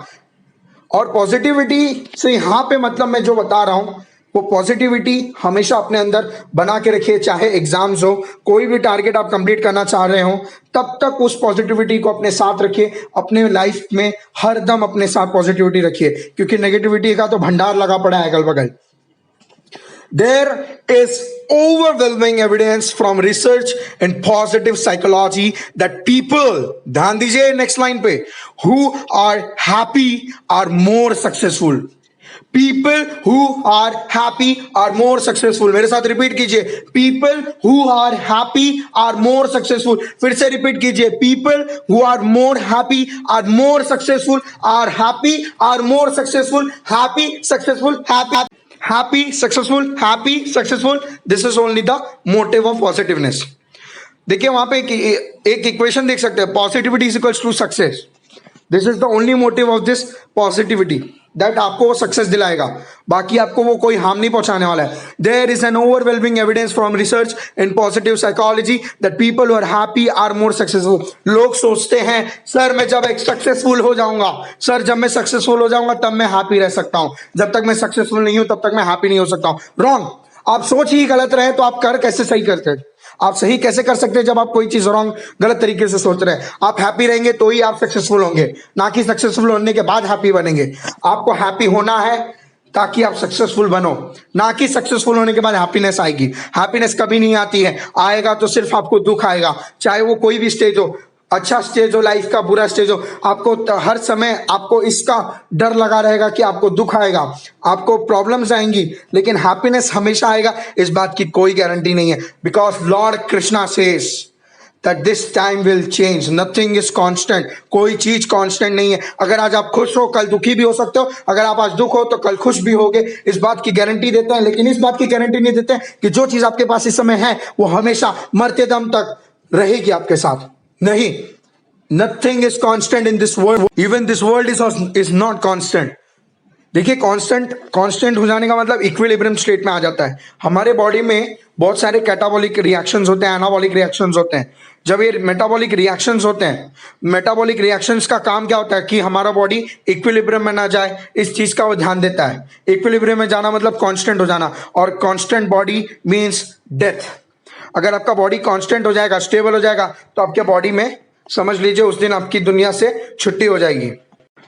और पॉजिटिविटी से यहां पे मतलब मैं जो बता रहा हूं वो पॉजिटिविटी हमेशा अपने अंदर बना के रखिए, चाहे एग्जाम्स हो, कोई भी टारगेट आप कंप्लीट करना चाह रहे हो, तब तक उस पॉजिटिविटी को अपने साथ रखिए। अपने लाइफ में हर दम अपने साथ पॉजिटिविटी रखिए, क्योंकि नेगेटिविटी का तो भंडार लगा पड़ा है अगल बगल। There is overwhelming evidence from research in positive psychology that people, ध्यान दीजिए नेक्स्ट लाइन पे, who are happy are more successful. People who are happy are more successful. मेरे साथ रिपीट कीजिए, people who are happy are more successful. फिर से repeat कीजिए, people who are more happy are more successful, are happy are more successful, happy successful, happy successful, happy successful. This is only the motive of positiveness. देखिए वहां पे एक equation देख सकते हैं, positivity is equals to success. This is the only motive of this positivity, that आपको वो success दिलाएगा, बाकी आपको वो कोई हार्म नहीं पहुंचाने वाला है। There is an overwhelming evidence from research in positive psychology that people who are happy are more successful. लोग सोचते हैं सर मैं जब एक सक्सेसफुल हो जाऊंगा, सर जब मैं सक्सेसफुल हो जाऊंगा तब मैं हैप्पी रह सकता हूं, जब तक मैं सक्सेसफुल नहीं हूं तब तक मैं हैप्पी नहीं हो सकता हूं। रॉन्ग। आप सोच ही गलत रहे तो आप कर कैसे सही करते हैं? आप सही कैसे कर सकते हैं जब आप कोई चीज रॉन्ग गलत तरीके से सोच रहे हैं? आप हैप्पी रहेंगे तो ही आप सक्सेसफुल होंगे, ना कि सक्सेसफुल होने के बाद हैप्पी बनेंगे। आपको हैप्पी होना है ताकि आप सक्सेसफुल बनो, ना कि सक्सेसफुल होने के बाद हैप्पीनेस आएगी। हैप्पीनेस कभी नहीं आती है, आएगा तो सिर्फ आपको दुख आएगा, चाहे वो कोई भी स्टेज हो, अच्छा स्टेज हो लाइफ का, बुरा स्टेज हो, आपको हर समय आपको इसका डर लगा रहेगा कि आपको दुख आएगा, आपको प्रॉब्लम्स आएंगी, लेकिन हैप्पीनेस हमेशा आएगा, इस बात की कोई गारंटी नहीं है। Because Lord Krishna says that this time will change, nothing is constant, कोई चीज कांस्टेंट नहीं है। अगर आज आप खुश हो कल दुखी भी हो सकते हो, अगर आप आज दुख हो तो कल खुश भी होगे, इस बात की गारंटी देते हैं, लेकिन इस बात की गारंटी नहीं देते हैं कि जो चीज आपके पास इस समय है वो हमेशा मरते दम तक रहेगी आपके साथ। नहीं, nothing is constant in this world, even this world is not constant. देखिए कांस्टेंट हो जाने का मतलब इक्विलिब्रियम स्टेट में आ जाता है। हमारे बॉडी में बहुत सारे कैटाबॉलिक रिएक्शंस होते हैं, एनाबॉलिक रिएक्शंस होते हैं। जब ये मेटाबॉलिक रिएक्शंस होते हैं, मेटाबॉलिक रिएक्शंस का काम क्या होता है कि हमारा बॉडी इक्विलिब्रियम में ना जाए, इस चीज का वो ध्यान देता है। इक्विलिब्रियम में जाना मतलब कांस्टेंट हो जाना, और कांस्टेंट बॉडी मींस डेथ। अगर आपका बॉडी कांस्टेंट हो जाएगा, स्टेबल हो जाएगा, तो आपके बॉडी में समझ लीजिए उस दिन आपकी दुनिया से छुट्टी हो जाएगी।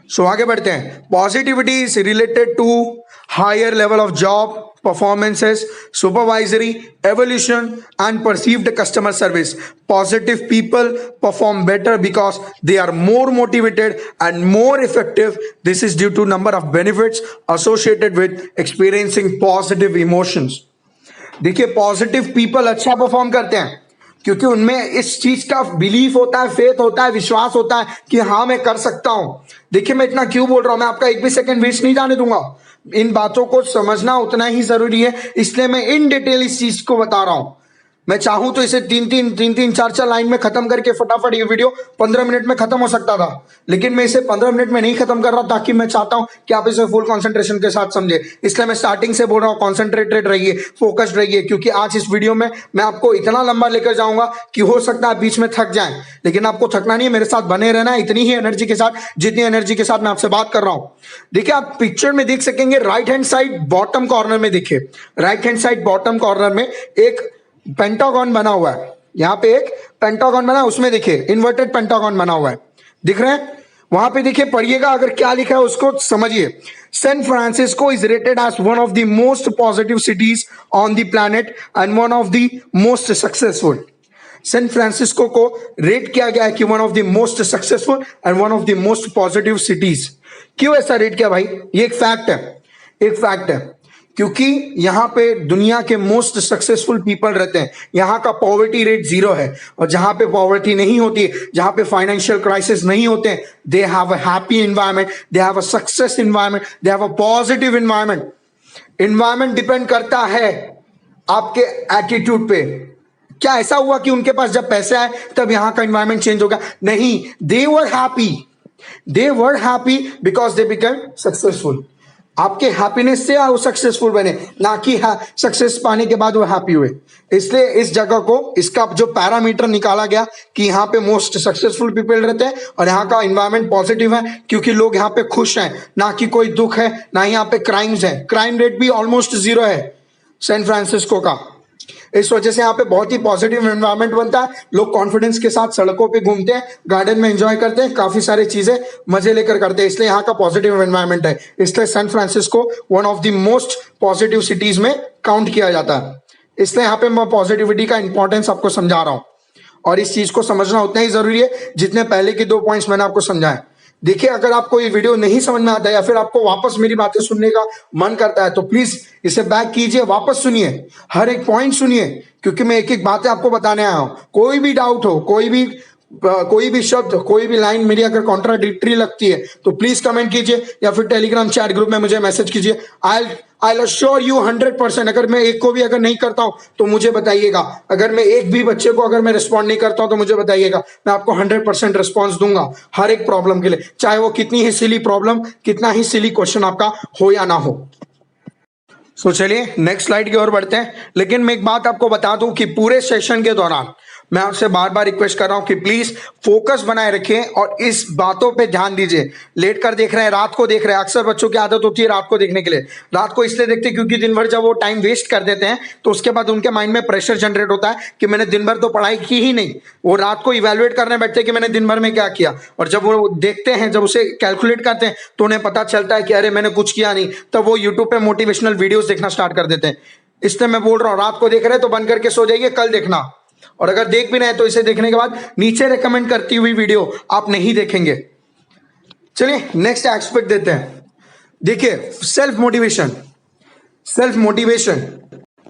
सो आगे बढ़ते हैं। Positivity is related to higher level of job performances, supervisory, evolution and perceived customer service. Positive people perform better because they are more motivated and more effective. This is due to number of benefits associated with experiencing positive emotions. देखिए positive people अच्छा perform करते हैं क्योंकि उनमें इस चीज का belief होता है, फेथ होता है, विश्वास होता है कि हाँ मैं कर सकता हूं। देखिए मैं इतना क्यों बोल रहा हूं, मैं आपका एक भी सेकंड वेस्ट नहीं जाने दूंगा। इन बातों को समझना उतना ही जरूरी है, इसलिए मैं इन डिटेल इस चीज को बता रहा हूं। मैं चाहूं तो इसे तीन चार लाइन में खत्म करके फटाफट ये वीडियो 15 मिनट में खत्म हो सकता था, लेकिन मैं इसे 15 मिनट में नहीं खत्म कर रहा ताकि मैं चाहता हूं कि आप इसे फुल कंसंट्रेशन के साथ समझे। इसलिए मैं स्टार्टिंग से बोल रहा हूं कॉन्सेंट्रेटेड रहिए, फोकस्ड रहिए, क्योंकि आज इस वीडियो में मैं आपको इतना लंबा लेकर जाऊंगा कि हो सकता है बीच में थक जाए, लेकिन आपको थकना नहीं है, मेरे साथ बने रहना है इतनी ही एनर्जी के साथ जितनी एनर्जी के साथ मैं आपसे बात कर रहा हूं। देखिए आप पिक्चर में देख सकेंगे, right hand side bottom corner में देखिए, right hand side bottom corner में एक पेंटागन बना हुआ है। यहां पे एक पेंटागन बना है, उसमें देखिए इन्वर्टेड पेंटागन बना हुआ है, दिख रहे हैं? वहां पे देखिए, पढ़िएगा, अगर क्या लिखा है उसको समझिए। San Francisco is rated as one of the most positive cities on the planet and one of the most successful. San Francisco को रेट किया गया है कि one of the most successful and one of the most positive cities. क्यों ऐसा rate किया भाई? ये एक फैक्ट है, एक फैक्ट है। क्योंकि यहाँ पे दुनिया के मोस्ट सक्सेसफुल पीपल रहते हैं। यहाँ का पॉवर्टी रेट 0 है, और जहाँ पे पॉवर्टी नहीं होती है, जहाँ पे फाइनेंशियल क्राइसिस नहीं होते हैं, they have a happy environment, they have a success environment, they have a positive environment. Environment depend करता है आपके एटीट्यूड पे। क्या ऐसा हुआ कि उनके पास जब पैसे आए तब यहाँ का एनवायरनमेंट चेंज हो गया? नहीं, they were happy because they become successful. आपके हैप्पीनेस से वो सक्सेसफुल बने, ना कि सक्सेस पाने के बाद वो हैप्पी हुए। इसलिए इस जगह को, इसका जो पैरामीटर निकाला गया कि यहाँ पे मोस्ट सक्सेसफुल पीपल रहते हैं और यहाँ का एनवायरनमेंट पॉजिटिव है, क्योंकि लोग यहाँ पे खुश हैं, ना कि कोई दुख है, ना यहाँ पे क्राइम्स है। क्राइम रेट भी ऑलमोस्ट 0 है सैन फ्रांसिस्को का। इस वजह से यहाँ पे बहुत ही पॉजिटिव एनवायरनमेंट बनता है। लोग कॉन्फिडेंस के साथ सड़कों पे घूमते हैं, गार्डन में एंजॉय करते हैं, काफी सारी चीजें मजे लेकर करते हैं। इसलिए यहाँ का पॉजिटिव एनवायरनमेंट है। इसलिए San Francisco one of the most positive cities में काउंट किया जाता है। इसलिए यहाँ पे मैं पॉजिटिविटी का इंपॉर्टेंस आपको समझा रहा हूँ, और इस चीज को समझना उतना ही जरूरी है जितने पहले के 2 पॉइंट्स मैंने आपको समझाए। देखिए, अगर आपको ये वीडियो नहीं समझ में आता है या फिर आपको वापस मेरी बातें सुनने का मन करता है तो प्लीज इसे बैक कीजिए, वापस सुनिए, हर एक पॉइंट सुनिए, क्योंकि मैं एक एक बातें आपको बताने आया हूं। कोई भी डाउट हो, कोई भी शब्द, कोई भी लाइन मेरी अगर कॉन्ट्राडिक्टरी लगती है तो प्लीज कमेंट कीजिए या फिर टेलीग्राम चैट ग्रुप में मुझे मैसेज कीजिए। आई अश्योर यू 100%, अगर मैं एक को भी अगर नहीं करता हूं तो मुझे बताइएगा। अगर मैं एक भी बच्चे को अगर मैं रिस्पॉन्ड नहीं करता हूं तो मुझे बताइएगा, मैं आपको 100% रिस्पॉन्स दूंगा हर एक प्रॉब्लम के लिए, चाहे वो कितनी ही सिली प्रॉब्लम, कितना ही सिली क्वेश्चन आपका हो या ना हो। तो चलिए नेक्स्ट स्लाइड की ओर बढ़ते हैं। लेकिन मैं एक बात आपको बता दूं कि पूरे सेशन के दौरान मैं आपसे बार बार रिक्वेस्ट कर रहा हूं कि प्लीज फोकस बनाए रखें और इस बातों पे ध्यान दीजिए। लेट कर देख रहे हैं, रात को देख रहे हैं, अक्सर बच्चों की आदत होती है रात को देखने के लिए। रात को इसलिए देखते हैं क्योंकि दिन भर जब वो टाइम वेस्ट कर देते हैं तो उसके बाद उनके माइंड में प्रेशर जनरेट होता है कि मैंने दिन भर तो पढ़ाई की ही नहीं। वो रात को इवेल्युएट करने बैठते हैं कि मैंने दिन भर में क्या किया, और जब वो देखते हैं, जब उसे कैलकुलेट करते हैं तो उन्हें पता चलता है कि अरे मैंने कुछ किया नहीं, तब वो यूट्यूब पे मोटिवेशनल वीडियोस देखना स्टार्ट कर देते हैं। इसलिए मैं बोल रहा हूँ, रात को देख रहे हैं तो बंद करके सो जाइए, कल देखना। और अगर देख भी रहे हैं तो इसे देखने के बाद नीचे रेकमेंड करती हुई वीडियो आप नहीं देखेंगे। चलिए नेक्स्ट एस्पेक्ट देते हैं। देखिए, सेल्फ मोटिवेशन।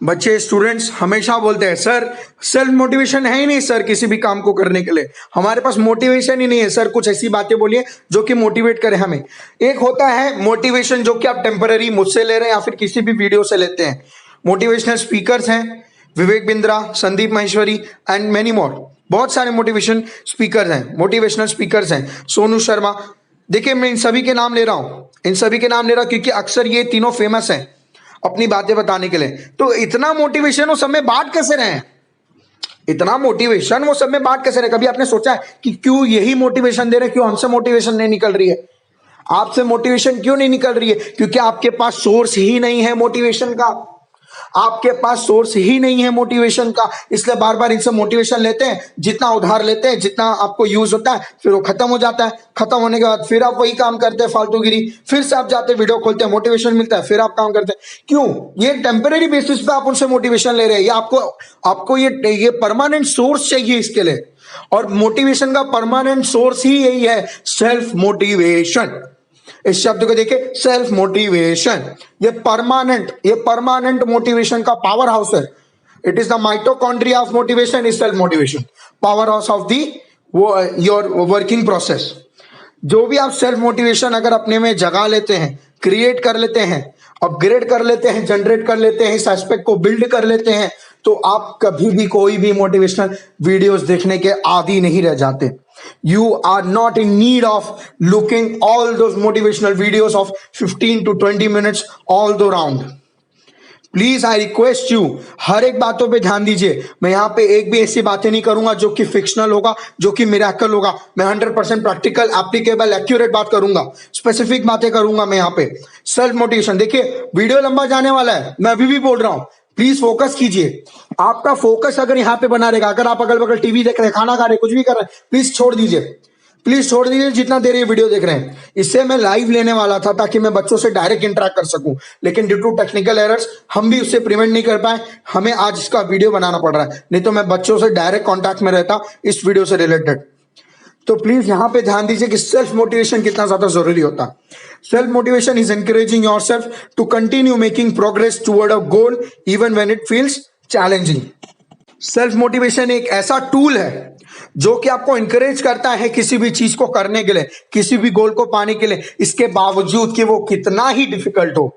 बच्चे, स्टूडेंट्स हमेशा बोलते हैं सर सेल्फ मोटिवेशन है ही नहीं सर किसी भी काम को करने के लिए, हमारे पास मोटिवेशन ही नहीं है सर, कुछ ऐसी बातें बोलिए जो कि मोटिवेट करे हमें। एक होता है मोटिवेशन जो कि आप टेम्पररी मुझसे ले रहे हैं या फिर किसी भी वीडियो से लेते हैं। मोटिवेशनल स्पीकर्स हैं Vivek Bindra, Sandeep Maheshwari and many more. बहुत सारे मोटिवेशनल स्पीकर्स हैं, सोनू शर्मा। देखिए, मैं इन सभी के नाम ले रहा हूं, क्योंकि अक्सर ये तीनों फेमस हैं अपनी बातें बताने के लिए। तो इतना मोटिवेशन वो सब में बांट कैसे रहे हैं? कभी आपने सोचा है कि क्यों यही मोटिवेशन दे रहे हैं, क्यों हमसे मोटिवेशन नहीं निकल रही है? आपसे मोटिवेशन क्यों नहीं निकल रही है? क्योंकि आपके पास सोर्स ही नहीं है मोटिवेशन का। इसलिए बार बार इनसे मोटिवेशन लेते हैं, जितना उधार लेते हैं, जितना आपको यूज होता है, फिर वो खत्म हो जाता है। खत्म होने के बाद फिर आप वही काम करते हैं, फालतूगिरी। फिर से आप जाते हैं, वीडियो खोलते हैं, मोटिवेशन मिलता है, फिर आप काम करते हैं। क्यों? ये टेम्पररी बेसिस पे आप उनसे मोटिवेशन ले रहे हैं, या आपको ये परमानेंट सोर्स चाहिए इसके लिए। और मोटिवेशन का परमानेंट सोर्स ही यही है, सेल्फ मोटिवेशन। इस शब्द को देखिए, सेल्फ मोटिवेशन। ये परमानेंट मोटिवेशन का पावर हाउस है। It is the mitochondria of motivation, is self motivation, power house of the your working process. जो भी आप सेल्फ मोटिवेशन अगर अपने में जगा लेते हैं, क्रिएट कर लेते हैं, अपग्रेड कर लेते हैं, जनरेट कर लेते हैं, इस एस्पेक्ट को बिल्ड कर लेते हैं, तो आप कभी भी कोई भी मोटिवेशनल वीडियोस देखने के आदी नहीं रह जाते। You are not in need of looking all those motivational videos of 15 to 20 minutes all the round. Please I request you, हर एक बातों पे ध्यान दीजिए। मैं यहाँ पे एक भी ऐसी बातें नहीं करूंगा जो कि फिक्शनल होगा, जो कि मिरेकल होगा। मैं 100% प्रैक्टिकल, एप्लीकेबल, एक्यूरेट बात करूंगा, स्पेसिफिक बातें करूंगा मैं यहाँ पे। सेल्फ मोटिवेशन, देखिए वीडियो लंबा जाने वाला है, मैं अभी भी बोल रहा हूं, प्लीज फोकस कीजिए। आपका फोकस अगर यहाँ पे बना रहेगा, अगर आप अगल बगल टीवी देख रहे हैं, खाना खा रहे हैं, कुछ भी कर रहे हैं, प्लीज छोड़ दीजिए जितना देर ये वीडियो देख रहे हैं। इससे मैं लाइव लेने वाला था ताकि मैं बच्चों से डायरेक्ट इंटरेक्ट कर सकूं, लेकिन ड्यू टू टेक्निकल एरर्स हम भी उससे प्रिवेंट नहीं कर पाए। हमें आज इसका वीडियो बनाना पड़ रहा है, नहीं तो मैं बच्चों से डायरेक्ट कॉन्टैक्ट में रहता इस वीडियो से रिलेटेड। तो प्लीज यहां पे ध्यान दीजिए कि सेल्फ मोटिवेशन कितना ज्यादा जरूरी होता है। Self motivation is encouraging yourself to continue making progress toward a goal even when it feels challenging. Self motivation एक ऐसा टूल है जो कि आपको इंकरेज करता है किसी भी चीज को करने के लिए, किसी भी गोल को पाने के लिए, इसके बावजूद कि वो कितना ही डिफिकल्ट हो।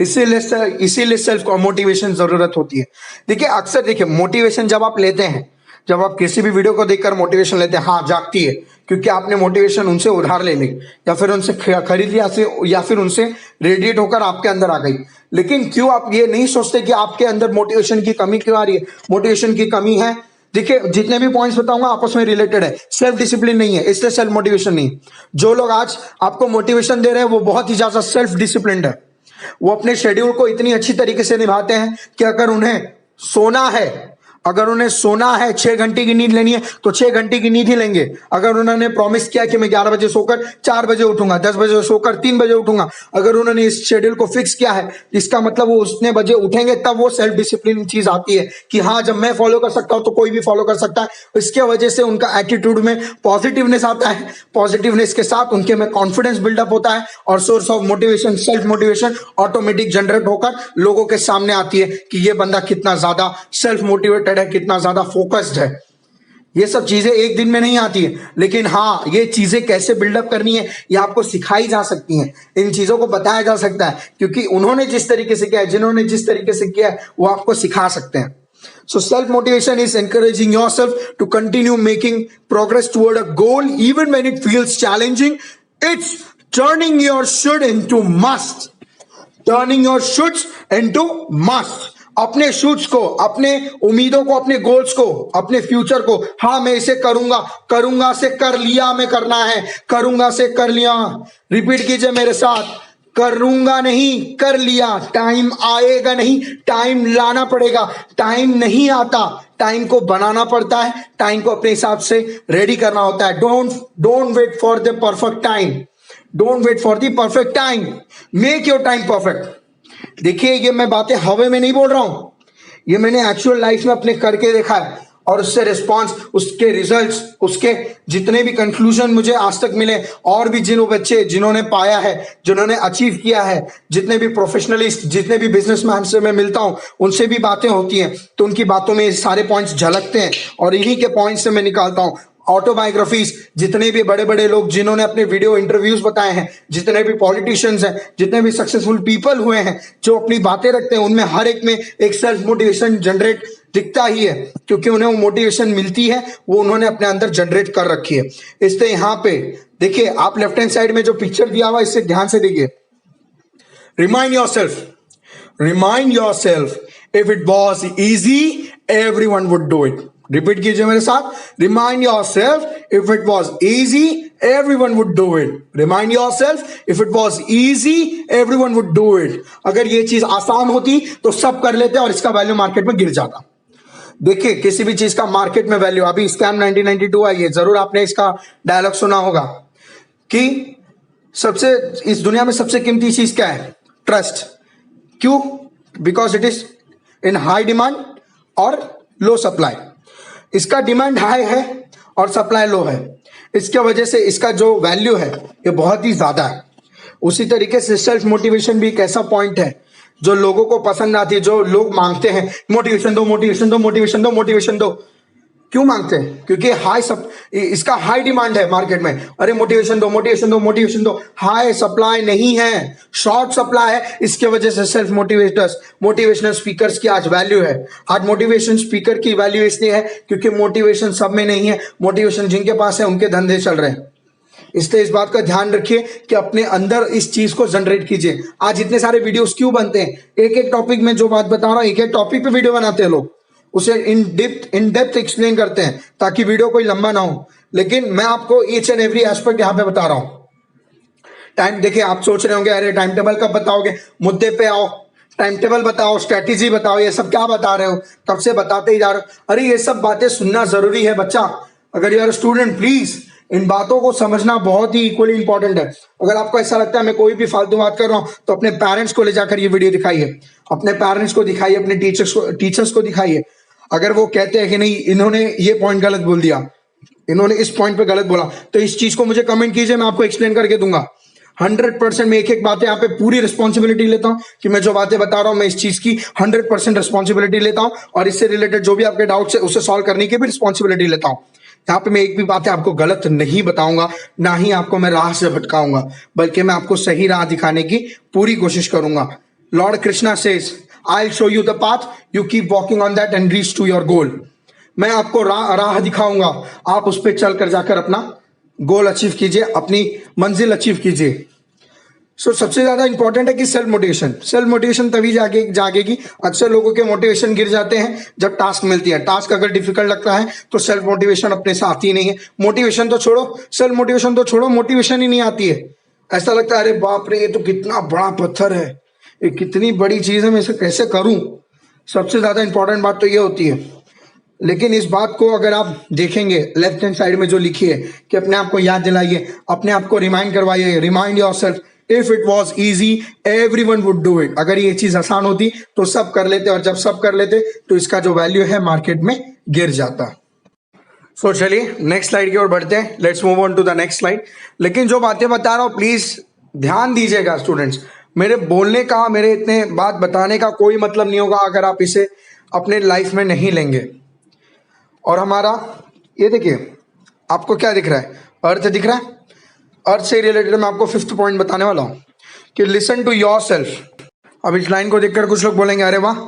इसीलिए सेल्फ मोटिवेशन जरूरत होती है। देखिए अक्सर देखिए मोटिवेशन जब आप लेते हैं, जब आप किसी भी वीडियो को देखकर मोटिवेशन लेते हैं, हाँ जागती है क्योंकि आपने मोटिवेशन उनसे उधार ले ली या फिर उनसे खरीद लिया या फिर उनसे रेडिएट होकर आपके अंदर आ गई। लेकिन क्यों आप ये नहीं सोचते कि आपके अंदर मोटिवेशन की कमी क्यों आ रही है? मोटिवेशन की कमी है, देखिए जितने भी पॉइंट्स बताऊंगा आपस में रिलेटेड है। सेल्फ डिसिप्लिन नहीं है, इसलिए सेल्फ मोटिवेशन नहीं। जो लोग आज आपको मोटिवेशन दे रहे हैं वो बहुत ही ज्यादा सेल्फ डिसिप्लिन्ड है। वो अपने शेड्यूल को इतनी अच्छी तरीके से निभाते हैं कि अगर उन्हें सोना है, अगर उन्हें सोना है 6 घंटे की नींद लेनी है तो 6 घंटे की नींद ही लेंगे। अगर उन्होंने प्रॉमिस किया कि मैं 11 बजे सोकर 4 बजे उठूंगा, 10 बजे सोकर 3 बजे उठूंगा, अगर उन्होंने इस शेड्यूल को फिक्स किया है इसका मतलब वो उतने बजे उठेंगे। तब वो सेल्फ डिसिप्लिन चीज आती है कि हाँ जब मैं फॉलो कर सकता हूं तो कोई भी फॉलो कर सकता है। इसके वजह से उनका एटीट्यूड में पॉजिटिवनेस आता है, पॉजिटिवनेस के साथ उनके में कॉन्फिडेंस बिल्डअप होता है और source of motivation, self motivation automatic generate होकर लोगों के सामने आती है कि ये बंदा कितना ज्यादा सेल्फ मोटिवेटेड है, कितना ज्यादा फोकस्ड है। ये सब चीजें एक दिन में नहीं आती है, लेकिन हाँ ये चीजें कैसे बिल्डअप करनी है ये आपको सिखाई जा सकती हैं, इन चीजों को बताया जा सकता है क्योंकि उन्होंने जिस तरीके से किया है, जिन्होंने जिस तरीके से किया है वो आपको सिखा सकते हैं। So self-motivation is encouraging yourself to continue making progress toward a goal even when it feels challenging. It's turning your should into must. Turning your shoulds into must. अपने शुड्स को, अपने उम्मीदों को, अपने गोल्स को, अपने फ्यूचर को, हाँ मैं इसे करूंगा, करूंगा से कर लिया में करना है, करूंगा से कर लिया। रिपीट कीजिए मेरे साथ, करूंगा नहीं कर लिया। टाइम आएगा नहीं, टाइम लाना पड़ेगा। टाइम नहीं आता, टाइम को बनाना पड़ता है, टाइम को अपने हिसाब से रेडी करना होता है। Don't wait for the perfect time, don't wait for the perfect time, make your time perfect. देखिए ये मैं बातें हवा में नहीं बोल रहा हूं, ये मैंने एक्चुअल लाइफ में अपने करके देखा है और उससे रिस्पांस, उसके रिजल्ट्स, उसके जितने भी कंक्लूजन मुझे आज तक मिले और भी जिन बच्चे जिन्होंने पाया है, जिन्होंने अचीव किया है, जितने भी प्रोफेशनलिस्ट, जितने भी बिजनेसमैन से मैं मिलता हूं उनसे भी बातें होती हैं तो उनकी बातों में सारे पॉइंट्स झलकते हैं और इन्हीं के पॉइंट्स से मैं निकालता हूं। ऑटोबायोग्राफीज, जितने भी बड़े बड़े लोग जिन्होंने अपने वीडियो इंटरव्यूज बताए हैं, जितने भी पॉलिटिशियंस हैं, जितने भी सक्सेसफुल पीपल हुए हैं जो अपनी बातें रखते हैं, उनमें हर एक में एक सेल्फ मोटिवेशन जनरेट दिखता ही है क्योंकि उन्हें वो मोटिवेशन मिलती है, वो उन्होंने अपने अंदर जनरेट कर रखी है। इसलिए यहाँ पे देखिए आप लेफ्ट हैंड साइड में जो पिक्चर दिया हुआ इससे ध्यान से देखिए। Remind yourself if it was easy everyone would do it. Repeat कीजिए मेरे साथ, remind yourself if it was easy everyone would do it. Remind yourself if it was easy everyone would do it. अगर ये चीज आसान होती तो सब कर लेते और इसका वैल्यू मार्केट में गिर जाता। देखिए किसी भी चीज का मार्केट में वैल्यू, अभी स्कैम 1992 आई है, जरूर आपने इसका डायलॉग सुना होगा कि सबसे इस दुनिया में सबसे कीमती चीज क्या है? ट्रस्ट। क्यों? Because it is in high demand और लो सप्लाई। इसका डिमांड हाई है और सप्लाई लो है, इसके वजह से इसका जो वैल्यू है ये बहुत ही ज्यादा है। उसी तरीके से सेल्फ मोटिवेशन भी एक ऐसा पॉइंट है जो लोगों को पसंद आती है, जो लोग मांगते हैं मोटिवेशन दो, मोटिवेशन दो, मोटिवेशन दो, मोटिवेशन दो। क्यों मांगते हैं? क्योंकि इसका हाई डिमांड है मार्केट में। अरे मोटिवेशन दो, मोटिवेशन दो, मोटिवेशन दो। हाई सप्लाई नहीं है, शॉर्ट सप्लाई है। इसके वजह से सेल्फ मोटिवेशनल स्पीकर्स की आज वैल्यू है। आज मोटिवेशन स्पीकर की वैल्यू इसलिए है क्योंकि मोटिवेशन सब में नहीं है, मोटिवेशन जिनके पास है उनके धंधे चल रहे हैं। इसलिए इस बात का ध्यान रखिए कि अपने अंदर इस चीज को जनरेट कीजिए। आज इतने सारे वीडियोस क्यों बनते हैं? एक एक टॉपिक में जो बात बता रहा हूं, एक एक टॉपिक पे वीडियो बनाते हैं लोग, उसे इन डेप्थ एक्सप्लेन करते हैं ताकि वीडियो कोई लंबा ना हो। लेकिन मैं आपको ईच एंड एवरी एस्पेक्ट यहाँ पे बता रहा हूँ। टाइम देखिए, आप सोच रहे होंगे अरे टाइम टेबल कब बताओगे? मुद्दे पे आओ, टाइम टेबल बताओ, स्ट्रेटेजी बताओ, ये सब क्या बता रहे हो? कब से बताते ही जा रहे हो? अरे ये सब बातें सुनना जरूरी है बच्चा। अगर यार स्टूडेंट, प्लीज इन बातों को समझना बहुत ही इक्वली इंपॉर्टेंट है। अगर आपको ऐसा लगता है मैं कोई भी फालतू बात कर रहा हूं तो अपने पेरेंट्स को ले जाकर ये वीडियो दिखाइए, अपने पेरेंट्स को दिखाइए, अपने टीचर्स को दिखाइए। अगर वो कहते हैं कि नहीं इन्होंने ये पॉइंट गलत बोल दिया, इन्होंने इस पॉइंट पे गलत बोला, तो इस चीज को मुझे कमेंट कीजिए, मैं आपको एक्सप्लेन करके दूंगा। 100% मैं एक एक बातें यहाँ पे पूरी रिस्पॉन्सिबिलिटी लेता हूँ कि मैं जो बातें बता रहा हूँ मैं इस चीज की 100% रिस्पॉन्सिबिलिटी लेता हूँ, और इससे रिलेटेड जो भी आपके डाउट्स है उसे सॉल्व करने की भी रिस्पॉन्सिबिलिटी लेता हूँ। यहाँ पे मैं एक भी बातें आपको गलत नहीं बताऊंगा, ना ही आपको मैं राह से भटकाऊंगा, बल्कि मैं आपको सही राह दिखाने की पूरी कोशिश करूंगा। Lord Krishna says, I will show you the path, you keep walking on that and reach to your goal. मैं आपको राह दिखाऊंगा, आप उस पर चल कर जाकर अपना गोल अचीव कीजिए, अपनी मंजिल अचीव कीजिए। सबसे ज्यादा इंपॉर्टेंट है कि सेल्फ मोटिवेशन तभी जागेगी। अक्सर लोगों के मोटिवेशन गिर जाते हैं जब टास्क मिलती है। टास्क अगर डिफिकल्ट लगता है तो सेल्फ मोटिवेशन अपने से आती ही नहीं है। मोटिवेशन तो छोड़ो, सेल्फ मोटिवेशन तो छोड़ो, मोटिवेशन ही नहीं आती है। ऐसा लगता है अरे बाप रे, ये तो कितना बड़ा पत्थर है, ये कितनी बड़ी चीज है, मैं इसे कैसे करूं। सबसे ज्यादा इंपॉर्टेंट बात तो ये होती है। लेकिन इस बात को अगर आप देखेंगे लेफ्ट हैंड साइड में जो लिखी है कि अपने आप को याद दिलाइए, अपने आप को रिमाइंड करवाइए, remind yourself, if it was easy everyone would do it. अगर ये चीज आसान होती तो सब कर लेते, और जब सब कर लेते तो इसका जो वैल्यू है मार्केट में गिर जाता। चलिए नेक्स्ट स्लाइड की ओर बढ़ते हैं। Let's move on to the next slide. लेकिन जो बातें बता रहा हूं प्लीज ध्यान दीजिएगा स्टूडेंट्स। मेरे बोलने का, मेरे इतने बात बताने का कोई मतलब नहीं होगा अगर आप इसे अपने लाइफ में नहीं लेंगे। और हमारा ये देखिए, आपको क्या दिख रहा है, अर्थ दिख रहा है। अर्थ से रिलेटेड मैं आपको 5th पॉइंट बताने वाला हूं कि लिसन टू योर सेल्फ। अब इस लाइन को देखकर कुछ लोग बोलेंगे अरे वाह,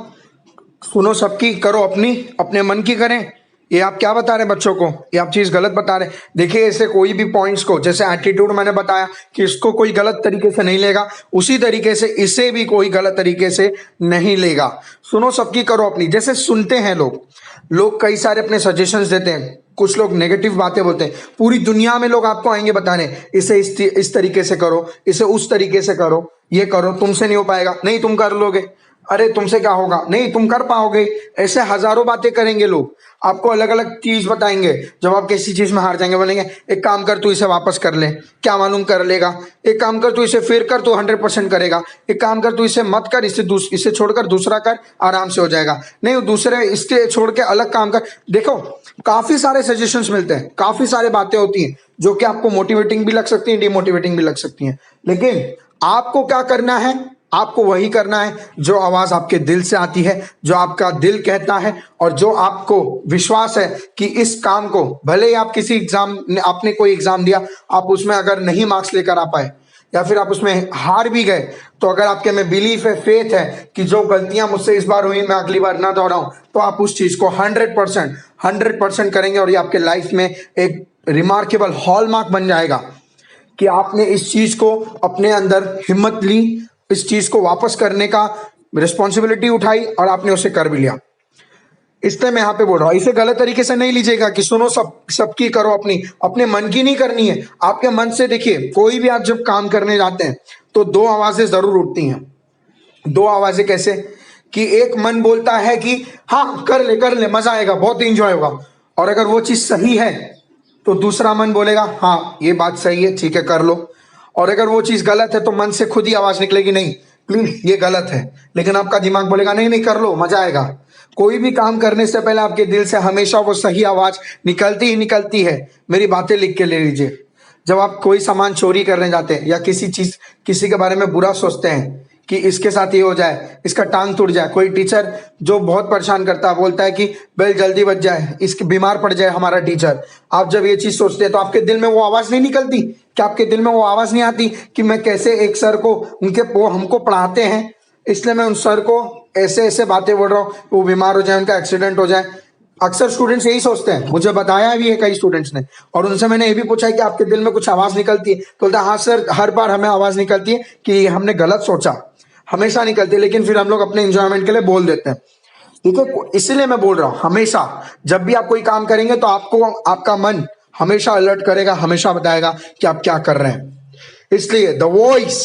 सुनो सबकी, करो अपनी, अपने मन की करें। ये आप क्या बता रहे हैं बच्चों को, ये आप चीज गलत बता रहे हैं। देखिए ऐसे कोई भी पॉइंट्स को, जैसे एटीट्यूड मैंने बताया कि इसको कोई गलत तरीके से नहीं लेगा, उसी तरीके से इसे भी कोई गलत तरीके से नहीं लेगा। सुनो सबकी, करो अपनी। जैसे सुनते हैं लोग कई सारे अपने सजेशंस देते हैं, कुछ लोग नेगेटिव बातें बोलते हैं। पूरी दुनिया में लोग आपको आएंगे बताने, इसे इस तरीके से करो, इसे उस तरीके से करो, ये करो, तुमसे नहीं हो पाएगा, नहीं तुम कर लोगे, अरे तुमसे क्या होगा, नहीं तुम कर पाओगे। ऐसे हजारों बातें करेंगे लोग, आपको अलग अलग चीज बताएंगे। जब आप किसी चीज में हार जाएंगे बोलेंगे एक काम कर तू इसे वापस कर ले, क्या मालूम कर लेगा। एक काम कर तू इसे फिर कर, तू 100% करेगा। एक काम कर तू इसे मत कर, इसे छोड़कर दूसरा कर, आराम से हो जाएगा। नहीं दूसरे इसके छोड़ के अलग काम कर। देखो काफी सारे सजेशंस मिलते हैं, काफी सारी बातें होती हैं जो कि आपको मोटिवेटिंग भी लग सकती हैं, डिमोटिवेटिंग भी लग सकती हैं। लेकिन आपको क्या करना है, आपको वही करना है जो आवाज आपके दिल से आती है, जो आपका दिल कहता है, और जो आपको विश्वास है कि इस काम को, भले ही आप किसी एग्जाम, आपने कोई एग्जाम दिया, आप उसमें अगर नहीं मार्क्स लेकर आ पाए या फिर आप उसमें हार भी गए, तो अगर आपके में बिलीफ है, फेथ है कि जो गलतियां मुझसे इस बार हुई मैं अगली बार ना दोहराऊं, तो आप उस चीज को 100% करेंगे। और ये आपके लाइफ में एक रिमार्केबल हॉलमार्क बन जाएगा कि आपने इस चीज को अपने अंदर हिम्मत ली, इस चीज को वापस करने का रिस्पॉन्सिबिलिटी उठाई और आपने उसे कर भी लिया। इसलिए मैं यहां पे बोल रहा हूं, इसे गलत तरीके से नहीं लीजिएगा कि सुनो सबकी करो अपनी, अपने मन की नहीं करनी है। आपके मन से देखिए, कोई भी आप जब काम करने जाते हैं तो 2 आवाजें जरूर उठती हैं। 2 आवाजें कैसे कि एक मन बोलता है कि हाँ कर ले मजा आएगा, बहुत इंजॉय होगा, और अगर वो चीज सही है तो दूसरा मन बोलेगा हाँ ये बात सही है, ठीक है कर लो। और अगर वो चीज गलत है तो मन से खुद ही आवाज निकलेगी नहीं प्लीज ये गलत है, लेकिन आपका दिमाग बोलेगा नहीं नहीं कर लो मजा आएगा। कोई भी काम करने से पहले आपके दिल से हमेशा वो सही आवाज निकलती ही निकलती है। मेरी बातें लिख के ले लीजिए। जब आप कोई सामान चोरी करने जाते हैं या किसी के बारे में बुरा सोचते हैं कि इसके साथ ये हो जाए, इसका टांग टूट जाए, कोई टीचर जो बहुत परेशान करता है बोलता है कि बेल जल्दी बच जाए, इसके बीमार पड़ जाए हमारा टीचर, आप जब ये चीज सोचते हैं तो आपके दिल में वो आवाज नहीं निकलती? क्या आपके दिल में वो आवाज नहीं आती कि मैं कैसे एक सर को, वो हमको पढ़ाते हैं इसलिए मैं उन सर को ऐसे ऐसे बातें बोल रहा हूँ, वो बीमार हो जाए, उनका एक्सीडेंट हो जाए। अक्सर स्टूडेंट्स यही सोचते हैं, मुझे बताया भी है कई स्टूडेंट्स ने, और उनसे मैंने ये भी पूछा है कि आपके दिल में कुछ आवाज निकलती है? तो बोलता है हाँ सर, हर बार हमें आवाज निकलती है कि हमने गलत सोचा, हमेशा निकलती है, लेकिन फिर हम लोग अपने एंजॉयमेंट के लिए बोल देते हैं। ठीक है, इसलिए मैं बोल रहा हूं हमेशा जब भी आप कोई काम करेंगे तो आपको आपका मन हमेशा अलर्ट करेगा, हमेशा बताएगा कि आप क्या कर रहे हैं। इसलिए the voice,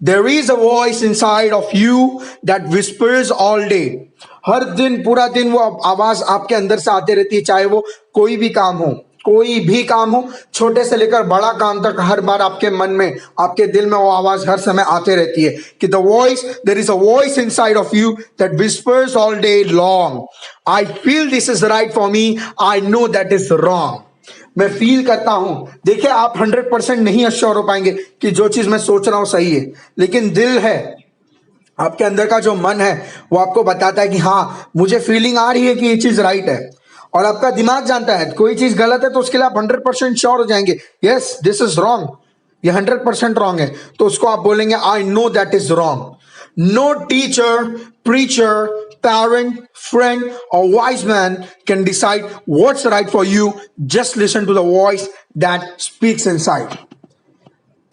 there is a voice inside of you that whispers all day. हर दिन, पूरा दिन वो आवाज आपके अंदर से आती रहती है, चाहे वो कोई भी काम हो, कोई भी काम हो, छोटे से लेकर बड़ा काम तक, हर बार आपके मन में, आपके दिल में वो आवाज हर समय आते रहती है कि the voice, there is a voice inside of you that whispers all day long, I feel this is right for me, I know that is wrong. मैं फील करता हूं। देखिए, आप 100% नहीं अश्योर हो पाएंगे कि जो चीज मैं सोच रहा हूं सही है, लेकिन दिल है, आपके अंदर का जो मन है वो आपको बताता है कि हाँ, मुझे फीलिंग आ रही है कि ये चीज राइट है। और आपका दिमाग जानता है कोई चीज गलत है तो उसके लिए आप 100% श्योर हो जाएंगे, यस दिस इज रॉन्ग, ये 100% रॉन्ग है, तो उसको आप बोलेंगे I know that is wrong. No teacher, preacher, parent, friend, or wise man can decide what's right for you. Just listen to the voice that speaks inside.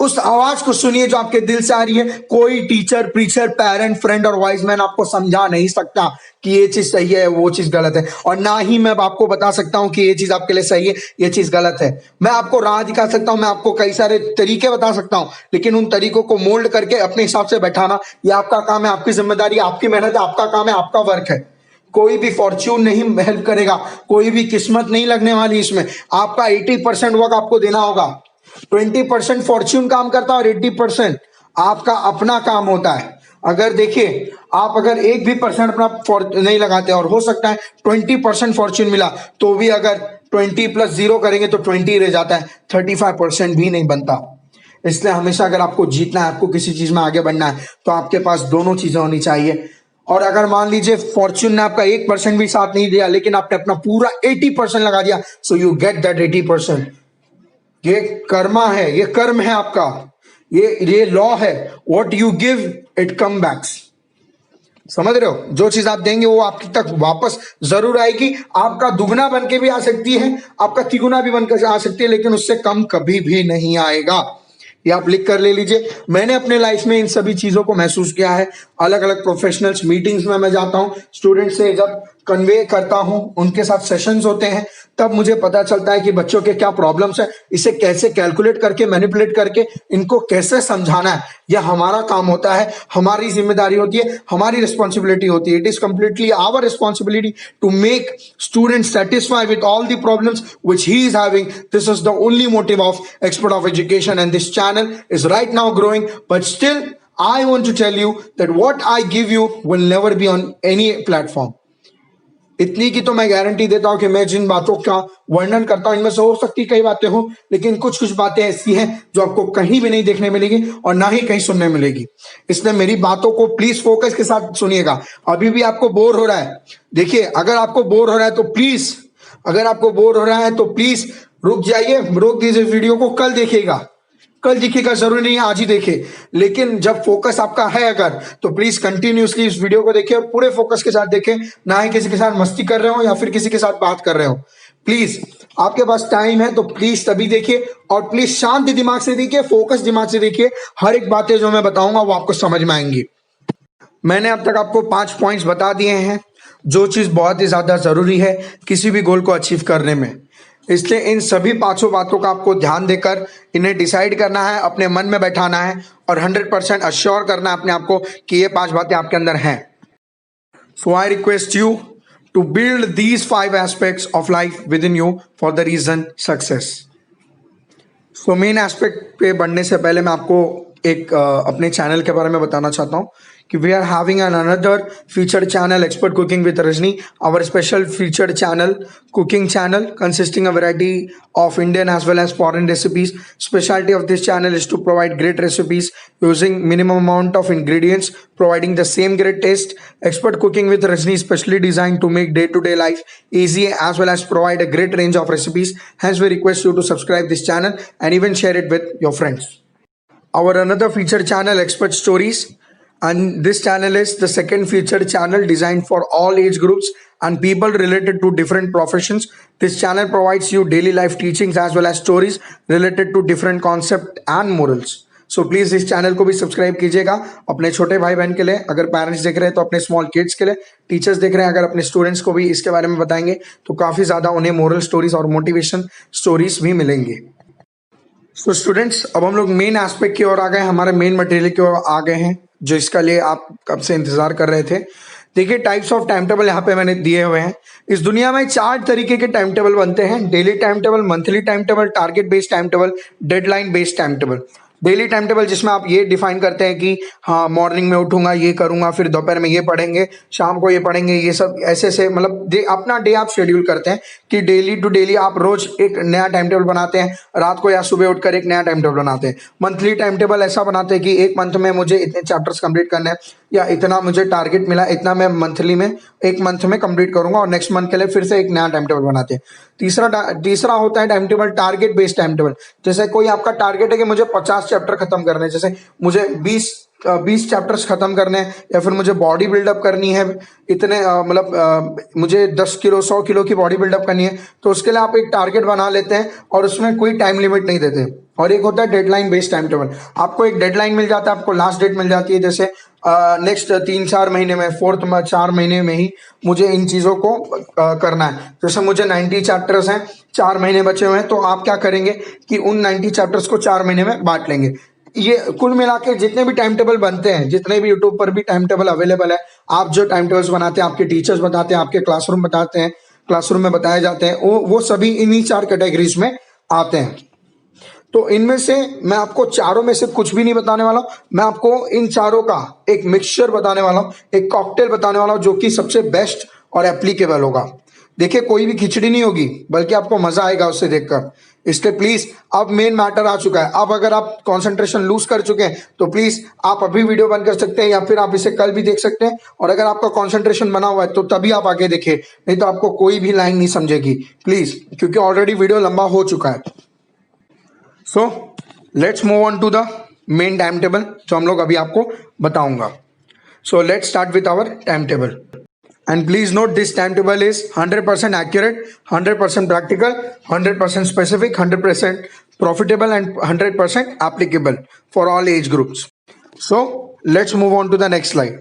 उस आवाज को सुनिए जो आपके दिल से आ रही है। कोई टीचर, प्रीचर, पेरेंट, फ्रेंड और वाइज मैन आपको समझा नहीं सकता कि ये चीज सही है, वो चीज गलत है, और ना ही मैं आपको बता सकता हूं कि ये चीज आपके लिए सही है, ये चीज गलत है। मैं आपको राह दिखा सकता हूं, मैं आपको कई सारे तरीके बता सकता हूं, लेकिन उन तरीकों को मोल्ड करके अपने हिसाब से बैठाना ये आपका काम है, आपकी जिम्मेदारी, आपकी मेहनत है, आपका काम है, आपका वर्क है। कोई भी फॉर्च्यून नहीं हेल्प करेगा, कोई भी किस्मत नहीं लगने वाली इसमें। आपका 80% वर्क आपको देना होगा। 20% फॉर्च्यून काम करता है और 80% आपका अपना काम होता है। अगर देखिए, आप अगर 1% अपना नहीं लगाते और हो सकता है 20% फॉर्च्यून मिला, तो भी अगर 20 + 0 करेंगे तो 20 रह जाता है, 35% भी नहीं बनता। इसलिए हमेशा अगर आपको जीतना है, आपको किसी चीज में आगे बढ़ना है, तो आपके पास दोनों चीजें होनी चाहिए। और अगर मान लीजिए फॉर्च्यून ने आपका 1% भी साथ नहीं दिया, लेकिन आपने अपना पूरा 80% लगा दिया, सो यू गेट दैट 80%। ये कर्मा है, ये कर्म है आपका, ये लॉ है। What you give it come backs. समझ रहे हो? जो चीज आप देंगे वो आपकी तक वापस जरूर आएगी। आपका दुगना बन के भी आ सकती है, आपका तिगुना भी बनकर आ सकती है, लेकिन उससे कम कभी भी नहीं आएगा। ये आप लिख कर ले लीजिए। मैंने अपने लाइफ में इन सभी चीजों को महसूस किया है। अलग अलग प्रोफेशनल्स मीटिंग्स में मैं जाता हूँ, स्टूडेंट से जब कन्वे करता हूँ, उनके साथ सेशंस होते हैं, तब मुझे पता चलता है कि बच्चों के क्या प्रॉब्लम्स है, इसे कैसे कैलकुलेट करके, मैनिपुलेट करके इनको कैसे समझाना है। यह हमारा काम होता है, हमारी जिम्मेदारी होती है, हमारी रिस्पॉन्सिबिलिटी होती है। It is completely our responsibility to make student satisfy with all the problems which he is having. This is the only motive of expert of education, and this channel is right now growing, but still I want to tell you that what I give you will never be on any platform. इतनी की तो मैं guarantee देता हूं कि मैं जिन बातों का वर्णन करता हूं, इनमें से हो सकती कई बातें हो, लेकिन कुछ कुछ बातें ऐसी हैं जो आपको कहीं भी नहीं देखने मिलेगी और ना ही कहीं सुनने मिलेगी। इसलिए मेरी बातों को प्लीज फोकस के साथ सुनिएगा। अभी भी आपको बोर हो रहा है, देखिए, अगर आपको बोर हो रहा है तो प्लीज, अगर आपको बोर हो रहा है तो प्लीज रुक जाइए, रोक दीजिए वीडियो को, कल देखिएगा। कल दिखेगा, जरूरी नहीं आज ही देखे, लेकिन जब फोकस आपका है अगर, तो प्लीज कंटिन्यूअसली इस वीडियो को देखिए और पूरे फोकस के साथ देखें, ना ही किसी के साथ मस्ती कर रहे हो या फिर किसी के साथ बात कर रहे हो। प्लीज, आपके पास टाइम है तो प्लीज तभी देखिए, और प्लीज शांत दिमाग से देखिए, फोकस दिमाग से देखिए। हर एक बातें जो मैं बताऊंगा वो आपको समझ में आएंगी। मैंने अब तक आपको 5 पॉइंट्स बता दिए हैं, जो चीज बहुत ही ज्यादा जरूरी है किसी भी गोल को अचीव करने में। इसलिए इन सभी 5 बातों का आपको ध्यान देकर इन्हें डिसाइड करना है, अपने मन में बैठाना है और 100% अश्योर करना है अपने आप को कि ये 5 बातें आपके अंदर हैं। So I request you to build these 5 aspects of life within you for the reason success. So main aspect पे बढ़ने से पहले मैं आपको एक अपने चैनल के बारे में बताना चाहता हूँ कि we are having an another featured channel, expert cooking with Rajni, our special featured channel, cooking channel consisting a variety of Indian as well as foreign recipes. Specialty of this channel is to provide great recipes using minimum amount of ingredients, providing the same great taste. Expert cooking with Rajni is specially designed to make day-to-day life easy as well as provide a great range of recipes. Hence, we request you to subscribe this channel and even share it with your friends. Our another featured channel, Expert Stories, and this channel is the second featured channel designed for all age groups and people related to different professions. This channel provides you daily life teachings as well as stories related to different concepts and morals. So please इस channel को भी subscribe कीजिएगा अपने छोटे भाई बहन के लिए, अगर पेरेंट्स देख रहे हैं तो अपने स्मॉल किड्स के लिए, टीचर्स देख रहे हैं अगर अपने स्टूडेंट्स को भी इसके बारे में बताएंगे तो काफी ज्यादा उन्हें मोरल स्टोरीज और मोटिवेशन स्टोरीज भी मिलेंगे। सो स्टूडेंट्स, अब हम लोग मेन एस्पेक्ट की ओर आ गए, हमारे मेन मटेरियल की ओर आ गए हैं जो इसका लिए आप कब से इंतजार कर रहे थे। देखिए, टाइप्स ऑफ टाइम टेबल यहाँ पे मैंने दिए हुए हैं। इस दुनिया में 4 तरीके के टाइम टेबल बनते हैं: daily time table, monthly time table, target based time table, deadline based time table. Daily time table जिसमें आप ये डिफाइन करते हैं कि हाँ मॉर्निंग में उठूंगा, ये करूंगा, फिर दोपहर में ये पढ़ेंगे, शाम को ये पढ़ेंगे, ये सब ऐसे ऐसे मतलब अपना डे आप शेड्यूल करते हैं कि डेली टू डेली आप रोज एक नया टाइम टेबल बनाते हैं, रात को या सुबह उठकर एक नया टाइम टेबल बनाते हैं। मंथली टाइम टेबल ऐसा बनाते हैं कि एक मंथ में मुझे इतने चैप्टर्स कंप्लीट करने हैं, या इतना मुझे टारगेट मिला, इतना मैं मंथली में एक मंथ में कंप्लीट करूंगा, और नेक्स्ट मंथ के लिए फिर से एक नया टाइम टेबल बनाते हैं। तीसरा होता है time table target based time table. जैसे कोई आपका टारगेट है कि मुझे 50 चैप्टर खत्म करने हैं, जैसे मुझे 20 चैप्टर्स खत्म करने हैं, या फिर मुझे बॉडी बिल्डअप करनी है, इतने मुझे 10 किलो 100 किलो की बॉडी बिल्डअप करनी है, तो उसके लिए आप एक टारगेट बना लेते हैं और उसमें कोई टाइम लिमिट नहीं देते। और एक होता है डेडलाइन बेस्ड टाइम टेबल। आपको एक डेडलाइन मिल जाता है, आपको लास्ट डेट मिल जाती है, जैसे नेक्स्ट 3-4 महीने में, 4 महीने में ही मुझे इन चीज़ों को करना है। जैसे मुझे 90 चैप्टर्स हैं, 4 महीने बचे हुए हैं, तो आप क्या करेंगे कि उन 90 चैप्टर्स को 4 महीने में बांट लेंगे। ये कुल मिला के जितने भी टाइम टेबल बनते हैं, जितने भी यूट्यूब पर भी टाइम टेबल अवेलेबल है, आप जो टाइम टेबल्स बनाते हैं, आपके टीचर्स बताते हैं, आपके क्लासरूम बताते हैं, क्लासरूम में बताए जाते हैं, वो सभी इन्हीं 4 कैटेगरीज में आते हैं। तो इनमें से मैं आपको चारों में से कुछ भी नहीं बताने वाला, मैं आपको इन चारों का एक मिक्सचर बताने वाला हूँ, एक कॉकटेल बताने वाला हूँ जो कि सबसे बेस्ट और एप्लीकेबल होगा। देखिए कोई भी खिचड़ी नहीं होगी, बल्कि आपको मजा आएगा उससे देखकर। इसलिए प्लीज अब मेन मैटर आ चुका है। अब अगर आप कंसंट्रेशन लूज कर चुके हैं तो प्लीज आप अभी वीडियो बंद कर सकते हैं, या फिर आप इसे कल भी देख सकते हैं। और अगर आपका कंसंट्रेशन बना हुआ है तो तभी आप आगे देखें, नहीं तो आपको कोई भी लाइन नहीं समझेगी प्लीज, क्योंकि ऑलरेडी वीडियो लंबा हो चुका है। So let's move on to the main time table जो हम लोग अभी आपको बताऊंगा। So let's start with our time table. And please note this timetable is 100% accurate, 100% practical, 100% specific, 100% profitable, and 100% applicable for all age groups. So let's move on to the next slide.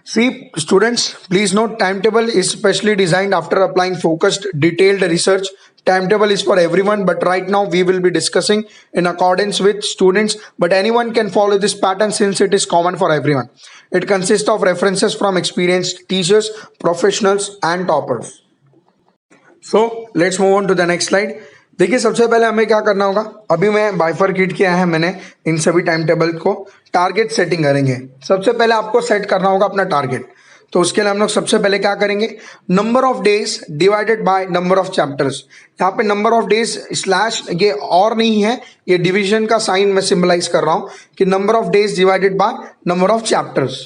See students, please note timetable is specially designed after applying focused, detailed research. Timetable is for everyone, but right now we will be discussing in accordance with students, but anyone can follow this pattern since it is common for everyone. It consists of references from experienced teachers, professionals and toppers. So let's move on to the next slide. देखिए सबसे पहले हमें क्या करना होगा, अभी मैं bifurcate किया है मैंने इन सभी टाइम टेबल को। टारगेट सेटिंग करेंगे। सबसे पहले आपको सेट करना होगा अपना टारगेट। तो उसके लिए हम लोग सबसे पहले क्या करेंगे, number of days divided by number of chapters. यहाँ पे नंबर ऑफ डेज स्लैश ये और नहीं है, ये डिवीजन का साइन मैं सिंबलाइज कर रहा हूं कि number of days divided by number of chapters.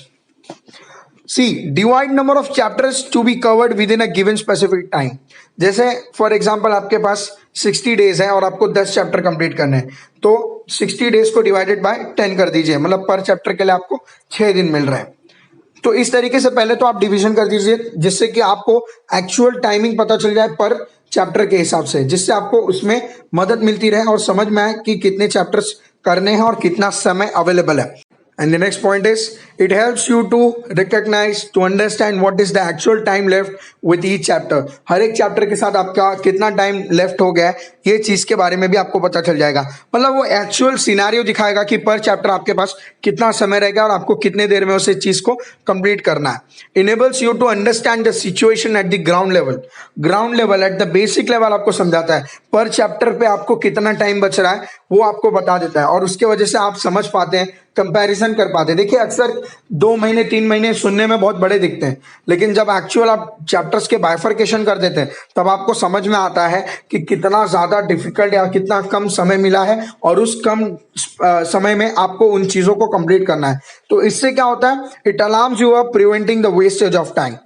See divide number of chapters to be covered within a given specific time. जैसे फॉर एग्जांपल आपके पास 60 डेज है और आपको 10 चैप्टर कंप्लीट करने हैं, तो 60 डेज को डिवाइडेड बाय 10 कर दीजिए, मतलब पर चैप्टर के लिए आपको 6 दिन मिल रहे हैं। तो इस तरीके से पहले तो आप डिवीजन कर दीजिए, जिससे कि आपको एक्चुअल टाइमिंग पता चल जाए पर चैप्टर के हिसाब से, जिससे आपको उसमें मदद मिलती रहे और समझ में आए कि कितने चैप्टर्स करने हैं और कितना समय अवेलेबल है। And the next point is, it helps you to recognize, to understand what is the actual time left with each chapter. हर एक चैप्टर के साथ आपका कितना टाइम लेफ्ट हो गया है, ये चीज़ के बारे में भी आपको पता चल जाएगा। मतलब वो एक्चुअल सिनेरियो दिखाएगा कि पर चैप्टर आपके पास कितना समय रहेगा और आपको कितने देर में उस चीज़ को कंप्लीट करना है। Enables you to understand the situation at the ground level. Ground level, eight the basic level आपको समझाता है पर चैप्टर पे आपको कितना टाइम बच रहा है, वो आपको बता देता है, और उसके वजह से आप समझ पाते हैं, कंपैरिजन कर पाते हैं। देखिए अक्सर 2 महीने 3 महीने सुनने में बहुत बड़े दिखते हैं, लेकिन जब एक्चुअल आप चैप्टर्स के बाइफरकेशन कर देते हैं तब आपको समझ में आता है कि कितना ज़्यादा डिफिकल्ट या कितना कम समय मिला है, और उस कम समय में आपको उन चीज़ों को कंप्लीट करना है। तो इससे क्या होता है, it alarms you are preventing the wastage of time.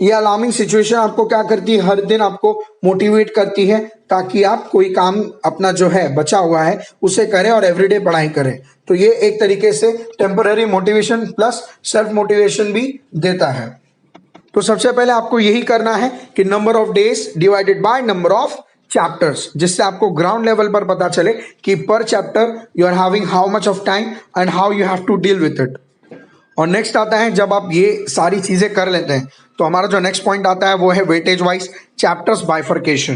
ये अलार्मिंग सिचुएशन आपको क्या करती है, हर दिन आपको मोटिवेट करती है ताकि आप कोई काम अपना जो है बचा हुआ है उसे करें और एवरीडे पढ़ाई करें। तो ये एक तरीके से temporary motivation plus self motivation भी देता है। तो सबसे पहले आपको यही करना है कि number of days divided by number of chapters, जिससे आपको ग्राउंड लेवल पर पता चले कि पर chapter you are having how much of time and how you have to deal with it. और नेक्स्ट आता है, जब आप ये सारी चीजें कर लेते हैं तो हमारा जो नेक्स्ट पॉइंट आता है वो है वेटेज वाइज चैप्टर्स बाइफरकेशन।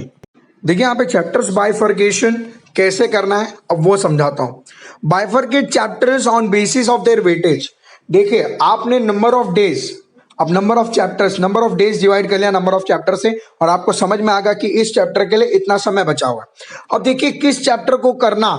देखिए यहाँ पे चैप्टर्स बाइफरकेशन कैसे करना है अब वो समझाता हूं। Bifurcate chapters on basis of their weightage. देखिए आपने नंबर ऑफ डेज, अब number of chapters, number of days divide कर लिया नंबर ऑफ चैप्टर से, और आपको समझ में आ गया कि इस चैप्टर के लिए इतना समय बचा हुआ है। अब देखिए किस चैप्टर को करना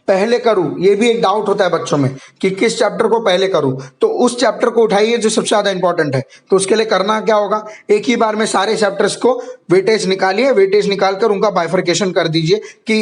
पहले करूं, ये भी एक डाउट होता है बच्चों में कि किस चैप्टर को पहले करूं। तो उस चैप्टर को उठाइए जो सबसे ज्यादा इंपॉर्टेंट है। तो उसके लिए करना क्या होगा, एक ही बार में सारे चैप्टर्स को वेटेज निकालिए, वेटेज निकालकर उनका बाइफर्केशन कर दीजिए कि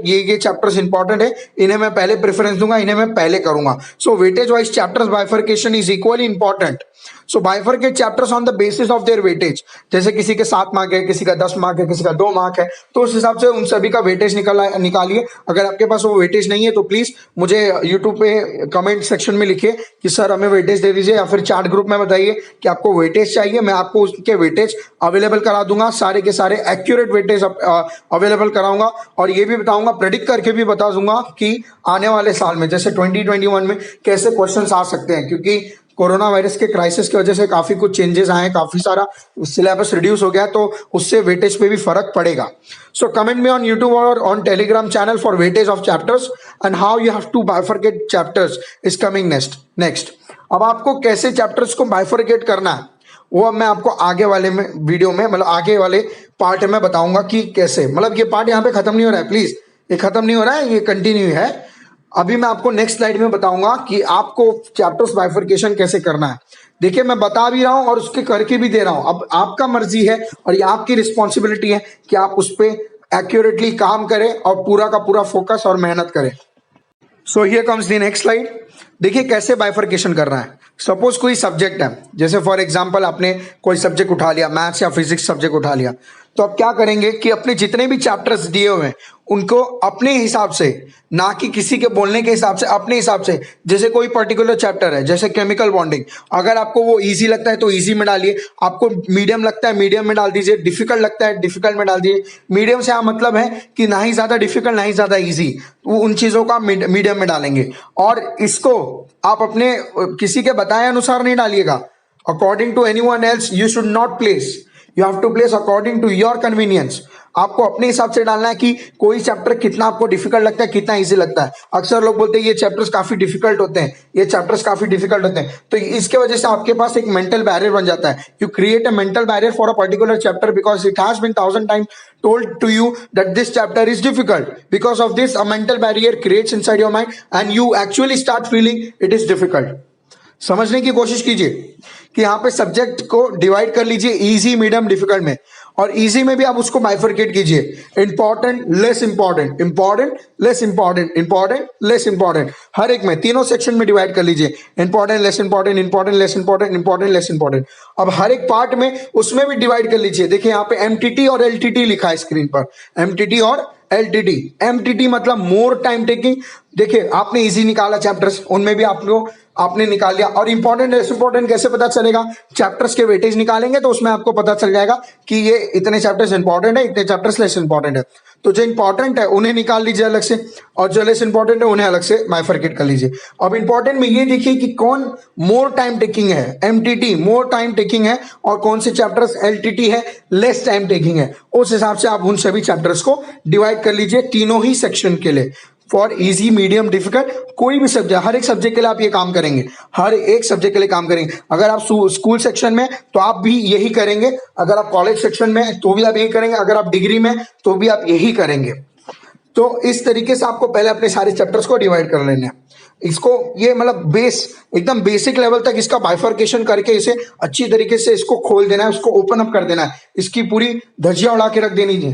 ये चैप्टर्स इंपॉर्टेंट है, इन्हें मैं पहले प्रेफरेंस दूंगा, इन्हें मैं पहले करूंगा। So weightage wise chapters bifurcation is equally important. So bifurcate chapters on the basis of their weightage. जैसे किसी के 7 मार्क है, किसी का 10 मार्क है, किसी का 2 मार्क है, तो उस हिसाब से उन सभी का वेटेज निकालिए। अगर आपके पास वो वेटेज नहीं है तो प्लीज मुझे यूट्यूब पे कमेंट सेक्शन में लिखिए कि सर हमें वेटेज दे दीजिए, या फिर चैट ग्रुप में बताइए कि आपको वेटेज चाहिए, मैं आपको उसके वेटेज अवेलेबल करा दूंगा, सारे के सारे एक्यूरेट वेटेज अवेलेबल कराऊंगा। और ये भी बताऊंगा, प्रेडिक्ट करके भी बता दूंगा कि आने वाले साल में जैसे 2021 में कैसे क्वेश्चंस आ सकते हैं, क्योंकि कोरोना वायरस के क्राइसिस की वजह से काफी कुछ चेंजेस आए, काफी सारा सिलेबस रिड्यूस हो गया, तो उससे वेटेज पे भी फर्क पड़ेगा। So comment me on YouTube और on Telegram channel for weightage of chapters and how you have to bifurcate chapters is coming next. अब आपको कैसे चैप्टर्स को बाइफरकेट करना है वो अब मैं आपको आगे वाले में वीडियो में, मतलब आगे वाले पार्ट में बताऊंगा कि कैसे। मतलब ये पार्ट यहाँ पे खत्म नहीं हो रहा है, प्लीज ये खत्म नहीं हो रहा है, ये कंटिन्यू है। अभी मैं आपको नेक्स्ट स्लाइड में बताऊंगा कि आपको चैप्टर्स बाइफरकेशन कैसे करना है। देखिए मैं बता भी रहा हूं और उसके करके भी दे रहा हूं। अब आपका मर्जी है और ये आपकी रिस्पॉन्सिबिलिटी है कि आप उस पर एक्यूरेटली काम करें और पूरा का पूरा फोकस और मेहनत करें। So here comes the next slide. देखिए कैसे बाइफरकेशन करना है। सपोज कोई सब्जेक्ट है, जैसे फॉर एग्जांपल आपने कोई सब्जेक्ट उठा लिया, मैथ्स या फिजिक्स सब्जेक्ट उठा लिया, तो आप क्या करेंगे कि अपने जितने भी चैप्टर्स दिए हुए हैं उनको अपने हिसाब से, ना कि किसी के बोलने के हिसाब से, अपने हिसाब से, जैसे कोई पर्टिकुलर चैप्टर है जैसे केमिकल बॉन्डिंग, अगर आपको वो इजी लगता है तो इजी में डालिए, आपको मीडियम लगता है मीडियम में डाल दीजिए, डिफिकल्ट लगता है डिफिकल्ट में डाल दीजिए। मीडियम से मतलब है कि ना ही ज्यादा डिफिकल्ट ना ही ज्यादा ईजी, वो उन चीजों का मीडियम में डालेंगे। और इसको आप अपने किसी के बताए अनुसार नहीं डालिएगा। According to anyone else you should not place, you have to place according to your convenience. आपको अपने हिसाब से डालना है कि कोई चैप्टर कितना आपको डिफिकल्ट लगता है, कितना इजी लगता है। अक्सर लोग बोलते हैं ये चैप्टर्स काफी डिफिकल्ट होते हैं, ये चैप्टर्स काफी डिफिकल्ट होते हैं, तो इसके वजह से आपके पास एक मेंटल बैरियर बन जाता है। You create a mental barrier for a particular chapter because it has been 1000 times told to you that this chapter is difficult. Because of this, a mental barrier creates inside your mind and you actually start feeling it is difficult. समझने की कोशिश कीजिए कि यहाँ पे subject को divide कर लीजिए इजी, मीडियम, डिफिकल्ट में, और इजी में भी आप उसको बाइफरकेट कीजिए। Important, less important, important, less important, important, less important, हर एक में तीनों सेक्शन में डिवाइड कर लीजिए। Important, less important, important, less important, important, less important. अब हर एक पार्ट में उसमें भी डिवाइड कर लीजिए। देखिए यहाँ पे एमटीटी और एलटीटी लिखा है स्क्रीन पर, एमटीटी और एलटीटी। एमटीटी मतलब मोर टाइम टेकिंग। देखिए आपने इजी निकाला चैप्टर्स, उनमें भी आपने निकाल लिया। और इंपॉर्टेंट लेस इंपॉर्टेंट कैसे पता चलेगा, चैप्टर्स के वेटेज निकालेंगे तो उसमें आपको पता चल जाएगा कि ये इतने चैप्टर्स इंपॉर्टेंट है, इतने चैप्टर्स लेस इंपॉर्टेंट है। तो जो इंपॉर्टेंट है उन्हें निकाल लीजिए अलग से, और जो लेस इंपॉर्टेंट है उन्हें अलग से बाइफरकेट कर लीजिए। अब इंपॉर्टेंट में ये देखिए कि कौन मोर टाइम टेकिंग है, एमटीटी मोर टाइम टेकिंग है, और कौन से चैप्टर्स एलटीटी है लेस टाइम टेकिंग है। उस हिसाब से आप उन सभी चैप्टर्स को डिवाइड कर लीजिए तीनों ही सेक्शन के लिए, फॉर इजी, मीडियम, डिफिकल्ट। कोई भी सब्जेक्ट, हर एक सब्जेक्ट के लिए आप ये काम करेंगे, हर एक सब्जेक्ट के लिए काम करेंगे। अगर आप स्कूल सेक्शन में तो आप भी यही करेंगे, अगर आप कॉलेज सेक्शन में तो भी आप यही करेंगे, अगर आप डिग्री में तो भी आप यही करेंगे। तो इस तरीके से आपको पहले अपने सारे चैप्टर्स को डिवाइड कर लेना है। इसको ये मतलब बेस, एकदम बेसिक लेवल तक इसका बाइफरकेशन करके इसे अच्छी तरीके से इसको खोल देना है, उसको ओपन अप कर देना है, इसकी पूरी धज्जियां उड़ा के रख देनी है,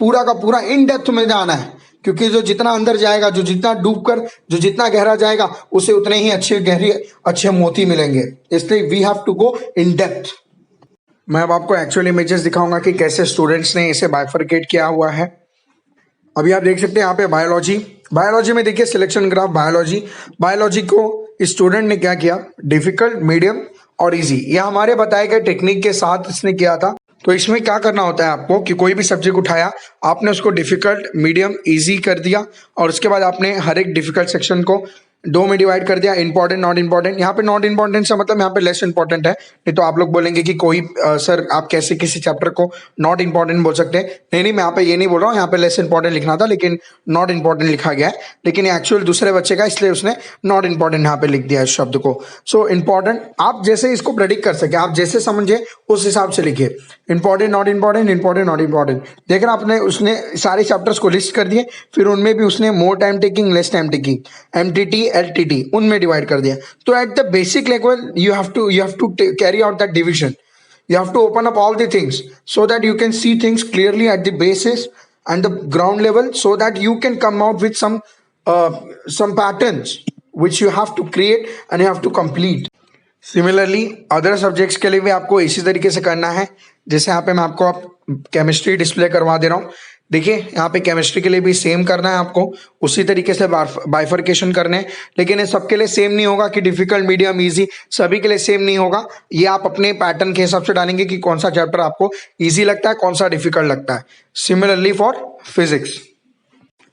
पूरा का पूरा इन डेप्थ में जाना है। क्योंकि जो जितना अंदर जाएगा, जो जितना डूब कर जो जितना गहरा जाएगा, उसे उतने ही अच्छे मोती मिलेंगे। इसलिए we have to go in depth. मैं अब आपको एक्चुअल इमेजेस दिखाऊंगा कि कैसे स्टूडेंट्स ने इसे बाइफरकेट किया हुआ है। अभी आप देख सकते हैं यहाँ पे बायोलॉजी में देखिए सिलेक्शन ग्राफ बायोलॉजी को स्टूडेंट ने क्या किया, डिफिकल्ट, मीडियम और इजी, ये हमारे बताए गए टेक्निक के साथ इसने किया था। तो इसमें क्या करना होता है आपको कि कोई भी सब्जेक्ट उठाया, आपने उसको डिफिकल्ट, मीडियम, इजी कर दिया, और उसके बाद आपने हर एक डिफिकल्ट सेक्शन को दो में डिवाइड कर दिया, इंपॉर्टेंट नॉट इंपॉर्टेंट। यहाँ पे नॉट इंपॉर्टेंट से मतलब यहाँ पे लेस इंपॉर्टेंट है, नहीं तो आप लोग बोलेंगे कि कोई सर आप कैसे किसी चैप्टर को नॉट इंपॉर्टेंट बोल सकते हैं। नहीं नहीं, मैं यहाँ पे ये नहीं बोल रहा हूँ, यहाँ पे लेस इंपॉर्टेंट लिखना था लेकिन नॉट इंपॉर्टेंट लिखा गया है, लेकिन ये एक्चुअल दूसरे बच्चे का इसलिए उसने नॉट इंपॉर्टेंट यहाँ पे लिख दिया इस शब्द को। सो इंपॉर्टेंट आप जैसे इसको प्रेडिक्ट कर सके, आप जैसे समझे उस हिसाब से लिखिए। Important not important, important not important. देख रहे आपने, उसने सारे चैप्टर्स को लिस्ट कर दिए, फिर उनमें भी उसने more time taking less time taking, MTT LTT उनमें डिवाइड कर दिया। तो at the basic level you have to carry out that division, you have to open up all the things so that you can see things clearly at the basis and the ground level, so that you can come out with some patterns which you have to create and you have to complete. Similarly other subjects के लिए भी आपको इसी तरीके से करना है। जैसे यहाँ पे मैं आपको केमिस्ट्री डिस्प्ले करवा दे रहा हूँ, देखिए यहाँ पे केमिस्ट्री के लिए भी सेम करना है आपको, उसी तरीके से बाइफर्केशन करने हैं। लेकिन ये सबके लिए सेम नहीं होगा कि डिफिकल्ट मीडियम इजी, सभी के लिए सेम नहीं होगा। ये आप अपने पैटर्न के हिसाब से डालेंगे कि कौन सा चैप्टर आपको इजी लगता है, कौन सा डिफिकल्ट लगता है। सिमिलरली फॉर फिजिक्स,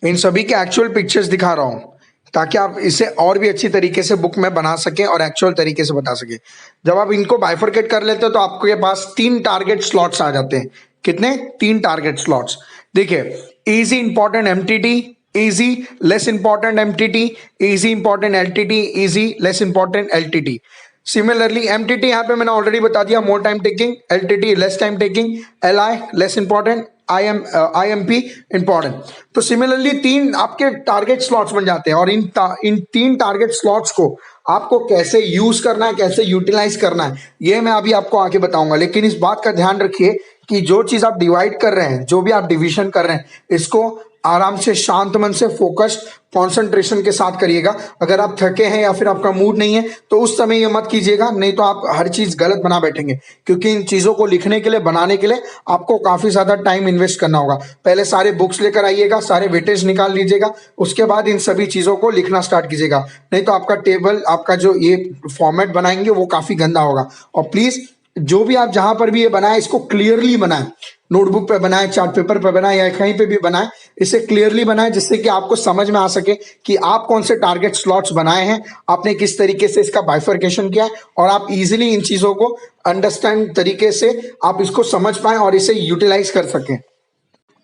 इन सभी के एक्चुअल पिक्चर्स दिखा रहा हूँ ताकि आप इसे और भी अच्छी तरीके से बुक में बना सकें और एक्चुअल तरीके से बता सकें। जब आप इनको बाइफर्केट कर लेते हो तो आपके पास 3 टारगेट स्लॉट्स आ जाते हैं। कितने? 3 टारगेट स्लॉट्स। देखिए, easy important MTT, easy less important MTT, easy important LTT, easy less important LTT. Similarly MTT यहाँ पे मैंने ऑलरेडी बता दिया, more time taking, LTT less time taking, LI less important, IMP important. तो similarly 3 आपके target slots बन जाते हैं, और इन 3 टारगेट स्लॉट्स को आपको कैसे यूज करना है, कैसे यूटिलाइज करना है, ये मैं अभी आपको आगे बताऊंगा। लेकिन इस बात का ध्यान रखिए कि जो चीज आप डिवाइड कर रहे हैं, जो भी आप डिवीजन कर रहे हैं, इसको आराम से शांत मन से फोकस्ड कॉन्सेंट्रेशन के साथ करिएगा। अगर आप थके हैं या फिर आपका मूड नहीं है तो उस समय ये मत कीजिएगा, नहीं तो आप हर चीज गलत बना बैठेंगे। क्योंकि इन चीजों को लिखने के लिए, बनाने के लिए आपको काफी ज्यादा टाइम इन्वेस्ट करना होगा। पहले सारे बुक्स लेकर आइएगा, सारे वेटेज निकाल लीजिएगा, उसके बाद इन सभी चीजों को लिखना स्टार्ट कीजिएगा। नहीं तो आपका टेबल, आपका जो ये फॉर्मेट बनाएंगे वो काफी गंदा होगा। और प्लीज जो भी आप जहां पर भी ये बनाए, इसको क्लियरली बनाए, नोटबुक पे बनाए, चार्ट पेपर पे बनाए, या कहीं पे भी बनाए, इसे क्लियरली बनाए, जिससे कि आपको समझ में आ सके कि आप कौन से टारगेट स्लॉट्स बनाए हैं, आपने किस तरीके से इसका बाइफर्केशन किया है, और आप इजीली इन चीजों को अंडरस्टैंड तरीके से आप इसको समझ पाए और इसे यूटिलाइज कर सकें।